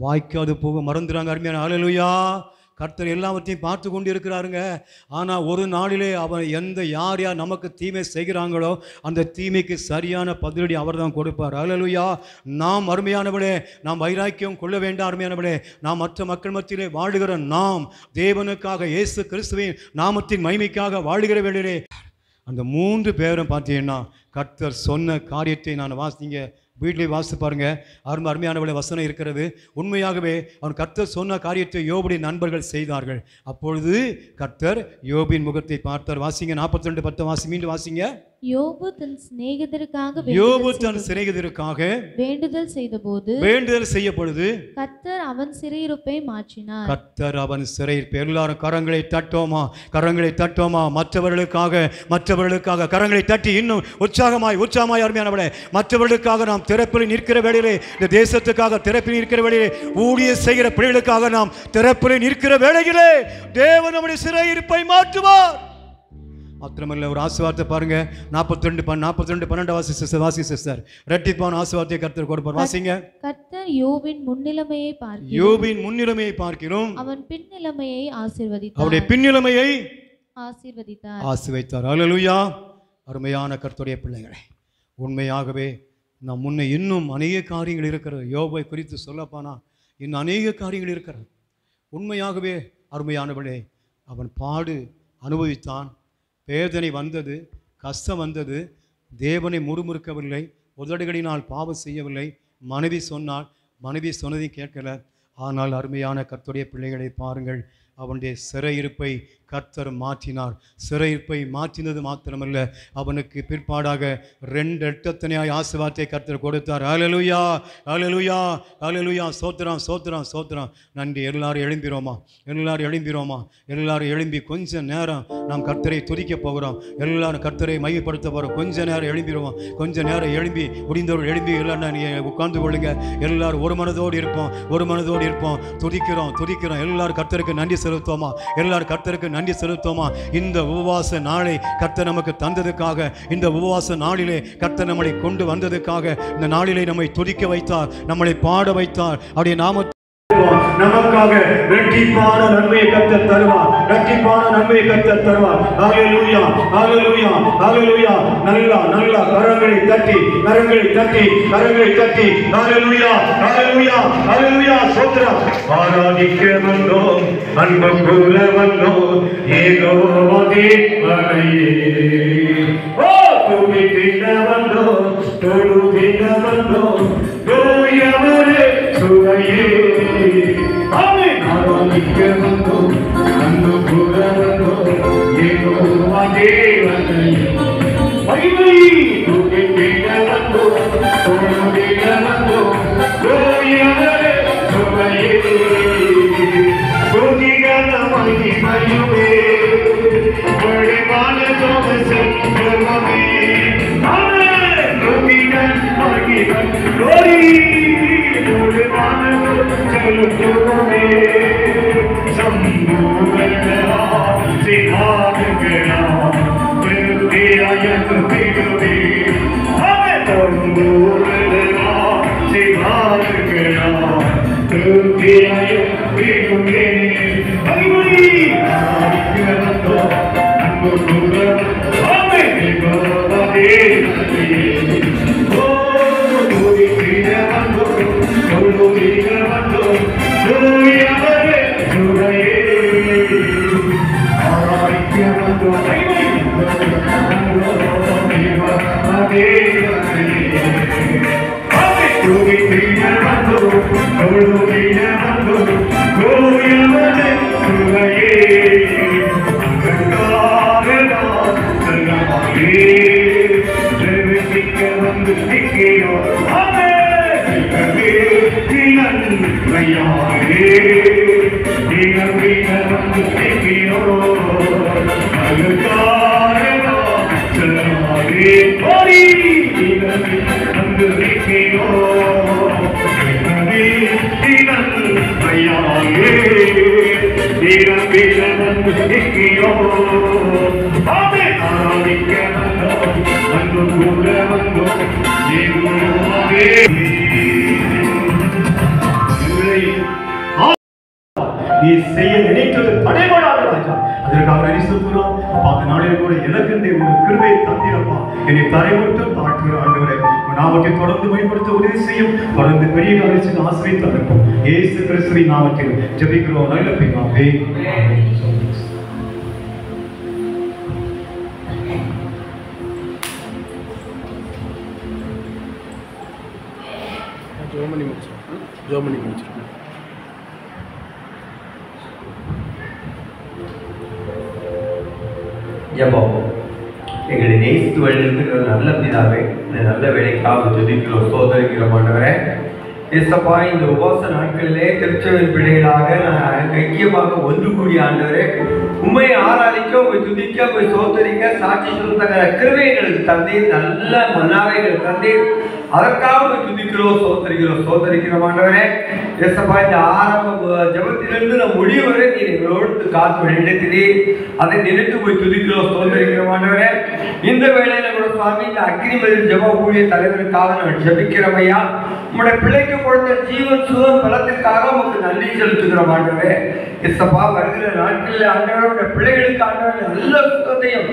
வாய்க்காது போக மறந்துடுறாங்க. அருமையான ஹல்லேலூயா. கர்த்தர் எல்லாவற்றையும் பார்த்து கொண்டு இருக்கிறாருங்க. ஆனால் ஒரு நாளிலே அவன் யார் நமக்கு தீமை செய்கிறாங்களோ அந்த தீமைக்கு சரியான பதிலடி அவர் தான் கொடுப்பார். ஹல்லேலூயா. நாம் அருமையானவளே, நாம் வைராக்கியம் கொள்ள வேண்டாம். அருமையானவளே, நாம் மற்ற மக்கள் மத்தியிலே வாழுகிற நாம் தேவனுக்காக இயேசு கிறிஸ்துவின் நாமத்தின் மகிமைக்காக வாழுகிற வேளையிலே அந்த 3 பேரும் பார்த்தீங்கன்னா கர்த்தர் சொன்ன காரியத்தை நான் வாசிங்க, வீட்டிலே வாசித்து பாருங்க. அருமையானவளை வசனம் இருக்கிறது. உண்மையாகவே அவன் கர்த்தர் சொன்ன காரியத்தை யோபுடைய நண்பர்கள் செய்தார்கள். அப்பொழுது கர்த்தர் யோபின் முகத்தை பார்த்தார். வாசிங்க 42:10 வாசி, மீண்டும் வாசிங்க. யோபு தன் சிநேகிதருக்காக வேண்டுதல் செய்ய பொழுது கர்த்தர் அவன் சிறையிருப்பை மாற்றினார். கர்த்தர் அவன் சிறையிருப்பை. எல்லாரும் கரங்களை தட்டுவோமா? மற்றவர்களுக்காக கரங்களை தட்டி இன்னும் உற்சாகமாய் அருமையானவளே, மற்றவர்களுக்காக நாம் திறப்பில் நிற்கிற வேளையிலே, இந்த தேசத்துக்காக திறப்பில் நிற்கிற வேளையிலே, ஊழியம் செய்கிற பிள்ளைகளுக்காக நாம் திறப்பில் நிற்கிற வேளையிலே தேவன் நம்முடைய சிறையிருப்பை மாற்றுவார். மாத்திரமல்ல, ஒரு ஆசீர்வாதத்தை பாருங்க. 42:12 வாசி சிஸ்டர். இரட்டிப்பான ஆசீர்வாதத்தை கர்த்தர் கொடுப்பார். வாசிங்க. கர்த்தர் யோபின் முன்னிலைமையை பார்க்கிறோம், அவன் பின்னிலைமையை ஆசீர்வதித்தார். அவருடைய பின்னிலைமையை ஆசீர்வதித்தார். ஹல்லேலூயா. அருமையான கர்த்தருடைய பிள்ளைகளே, உண்மையாகவே நம் முன்னே இன்னும் அநேக காரியங்கள் இருக்கிறது. யோபை குறித்து சொல்லப்பானா இன்னும் அநேக காரியங்கள் இருக்கிறது. உண்மையாகவே அருமையானவளே, அவன் பாடு அனுபவித்தான், வேதனை வந்தது, கஷ்டம் வந்தது, தேவனை முறுமுறுக்கவில்லை, உதடுகளினால் பாவம் செய்யவில்லை. மனைவி சொன்னதை கேட்கல. ஆனால் அருமையான கர்த்தருடைய பிள்ளைகளை பாருங்கள், அவனுடைய சிறையிருப்பை கர்த்தர் மாற்றினார். சிறையிருப்பை மாற்றினது மாத்திரமல்ல, அவனுக்கு பிற்பாடாக 2 எட்டத்தனையாய் ஆசீர்வாதத்தை கர்த்தர் கொடுத்தார். ஹல்லேலூயா, ஹல்லேலூயா, ஹல்லேலூயா. சோத்திரம், சோத்திரம், சோத்திரம். நன்றி. எல்லாரும் எழும்பிரோமா, எல்லாரும் எழும்பிரோமா, எல்லாரும் எழும்பி கொஞ்ச நேரம் நாம் கர்த்தரை துதிக்க போகிறோம். எல்லாரும் கர்த்தரை மையப்படுத்த போகிறோம். கொஞ்ச நேரம் எழும்பிடுவோம். கொஞ்ச நேரம் எழும்பி, முடிந்தவர்கள் எழும்பி எல்லாம் நீங்கள் உட்கார்ந்து கொள்ளுங்க. எல்லாரும் ஒரு மனதோடு இருப்போம், ஒரு மனதோடு இருப்போம். துதிக்கிறோம், துதிக்கிறோம். எல்லாரும் கர்த்தருக்கு நன்றி செலுத்துவோமா, எல்லாரும் கர்த்தருக்கு நன்றி செலுத்துவோமா. இந்த உபவாச நாளை கர்த்தர் நமக்கு தந்ததுக்காக, இந்த உபவாச நாளிலே கர்த்தர் நம்மளை கொண்டு வந்ததுக்காக, இந்த நாளிலே நம்மை துதிக்க வைத்தார், நம்மளை பாட வைத்தார். அவருடைய நாம நமக்காக இரட்டிப்பான நன்மையை கர்த்தர் தருவார். இரட்டிப்பான நன்மையை கர்த்தர் தருவார். ஹல்லேலூயா, ஹல்லேலூயா, ஹல்லேலூயா. நல்லா நல்லா கரங்களை தட்டி, கரங்களை தட்டி, கரங்களை தட்டி. ஹல்லேலூயா, ஹல்லேலூயா, ஹல்லேலூயா. சோத்திரம். ஆராதிக்க வந்தோம், அன்பு கூற வந்தோம், யெகோவா தேவனையே. ஓ துதிக்க வந்தோம், தொழுதிக்க வந்தோம், தூயவரே சுவையே. ஆமென். ஆராதிக்க வந்தோம், அன்பு கூற வந்தோம், யெகோவா தேவனையே. மகிமை துதிக்க வந்தோம், தொழுதிக்க வந்தோம், தூயவரே சுவையே. துதிகன மகிமையுமே, வழிபான தோமசம் கர்மமே. ஆமென். துதிகன மகிமை glory, வழிபான செலுத்துமே. சம்பூரணா சிகாரகனா திருத்தியாய துதிகுமே. ஆமென். சம்பூரணா சிகாரகனா திருத்தியாய துதிகுமே. மகிமை ஆராதிக்க வந்தோம், அன்பு கூற வந்தோம். ஆமென். யெகோவா தேவனையே. ஓ துதிக்க வந்தோம், தொழுதிக்க வந்தோம், தூயவரே சுவையே. ஆராதிக்க வந்தோம், மகிமை யெகோவா தேவனையே. ஆமென். துதிக்க வந்தோம், தொழுதிக்க வந்தோம், தூயவரே சுவையே. வந்து நிற்கிறோம். ஆமென். நன்மையாலே நீங்கள் வந்து நிற்கிறோம். அதுக்காக செல்லாதே ஓடி நீங்கள் வந்து நிற்கிறோம். நன்மையாலே நீங்கள் வந்து நிற்கிறோம். ஆமென். ஆராதிக்க வந்தோம், அன்பு கூற வந்தோம், யெகோவாவே. நீ செய்ய நினைத்தது தடைபடாத ராஜா, அதற்காக நன்றி சொல்கிறோம். அந்த நாளில் கூட எனக்கு ஒரு கிருபையை தந்திரப்பா, என்னை தரைவிட்டு தாழ்த்துகிற ஆண்டவரே, நாமத்தை தொடர்ந்து பயன்படுத்த உதவி செய்யும். தொடர்ந்து பெரிய காலத்தில் ஆசிரியர் தந்திருப்போம். இயேசு கிறிஸ்துவின் நாமத்தில் ஜெபிக்கிறோம் நல்ல பிதாவே. ஜெர்மனி முடிச்சிருக்கேன். ஜெபம். எங்களை நேசித்து வழியிருக்கிற நல்ல பிதாவே, இந்த நல்ல வேலைக்காக துதிக்கிறோம், சோதரிக்கிறோம் ஆண்டவரே. ஏசப்பா, இந்த உபவாச நாட்களிலே திருச்சபையின் பிள்ளைகளாக நான் ஐக்கியமாக ஒன்று கூடிய ஆண்டவரே, உண்மை ஆராதிக்க, உண்மை துதிக்க, உண்மை சோதரிக்க, சாட்சி சொல்லுகிற கிருபை எங்களுக்கு தந்தீர், நல்ல மன்னாவை எங்களுக்கு தந்தீர். அதற்காக உண்மை துதிக்கிறோம், சோதரிக்கிறோம் ஆண்டவரே. ஏசப்பா, இந்த ஆரம்ப ஜபத்திலிருந்து நம் முடிவு வரை நீ எங்களோடு காத்து நினைத்தினீர். அதை நினைத்து போய் துதிக்கிறோம், சோதரிக்கிறோம் ஆண்டவரே. இந்த வேளையில கூட சுவாமி, இந்த அக்னிமதில் ஜப ஊழிய தலைவருக்காக நான் ஜபிக்கிறோம் ஐயா. உங்களுடைய பிள்ளைக்கு கொடுத்த ஜீவன் சுகம் பலத்திற்காக உங்களுக்கு நன்றி செலுத்துகிறோம் ஆண்டவரே. ஏசப்பா, வருகிற நாட்களில் ஆண்டவருடைய பிள்ளைகளுக்கு ஆண்டவர் நல்ல சுகத்தையும்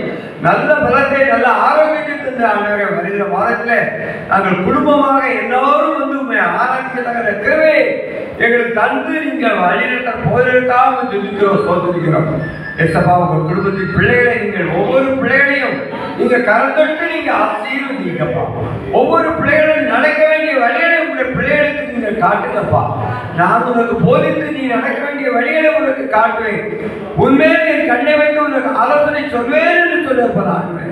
நல்ல பலத்தை நல்ல ஆரோக்கியத்தை தந்த ஆண்டவரே, வருகிற மாதத்தில் நாங்கள் குடும்பமாக எல்லாரும் வந்து உண்மை ஆராய்ச்சியாக கிருபை எங்களுக்கு தந்து நீங்கள் வழிநடத்த போவதற்காக துதிக்கிறோம், சோதரிக்கிறோம். ஏசப்பா, உங்கள் குடும்பத்தின் பிள்ளைகளை நீங்கள் ஒவ்வொரு பிள்ளைகளையும் நீங்க கரந்தொட்டு நீங்க ஆசீர்வதிங்கப்பா. ஒவ்வொரு பிள்ளைகளும் நடக்க வேண்டிய வழிகளை உங்களுடைய பிள்ளைகளுக்கு நீங்கள் காட்டுங்கப்பா. நான் உனக்கு போதித்து நீ நடக்க வேண்டிய வழிகளை உனக்கு காட்டுவேன், உண்மையிலே என் கண்ணை வைத்து உனக்கு ஆலோசனை சொல்வேன் என்று சொல்லியிருப்பதாக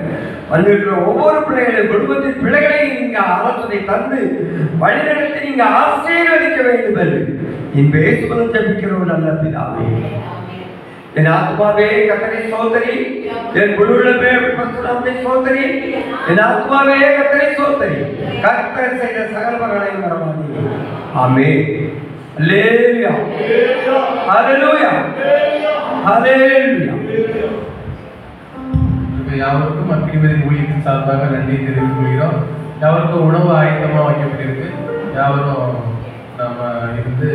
வந்திருக்கிற ஒவ்வொரு பிள்ளைகளையும் குடும்பத்தின் பிள்ளைகளையும் நீங்க ஆலோசனை தந்து வழிநடத்தி நீங்க ஆசீர்வதிக்க வேண்டும் என்று என் பேசுவதும் ஜபிக்கிறோம் நல்ல பிதாவே. என் ஆத்மாவே கர்த்தரை ஸ்தோத்திரி, என் முழுள்ளமே பரிசுத்தத்தை ஸ்தோத்திரி, என் ஆத்மாவே கர்த்தரை ஸ்தோத்திரி, கர்த்தர் செய்த சகலங்களையும் மறவாதே. ஆமென். அல்லேலூயா, அல்லேலூயா, அல்லேலூயா. யாவருக்கும் அக்கினிமதி ஊழியத்தின் சார்பாக நன்றி தெரிவித்துக் கொள்கிறோம். யாவருக்கும் உணவு ஆயத்தமாக வைக்கப்பட்டிருக்கு. யாவரும் நாம இருந்து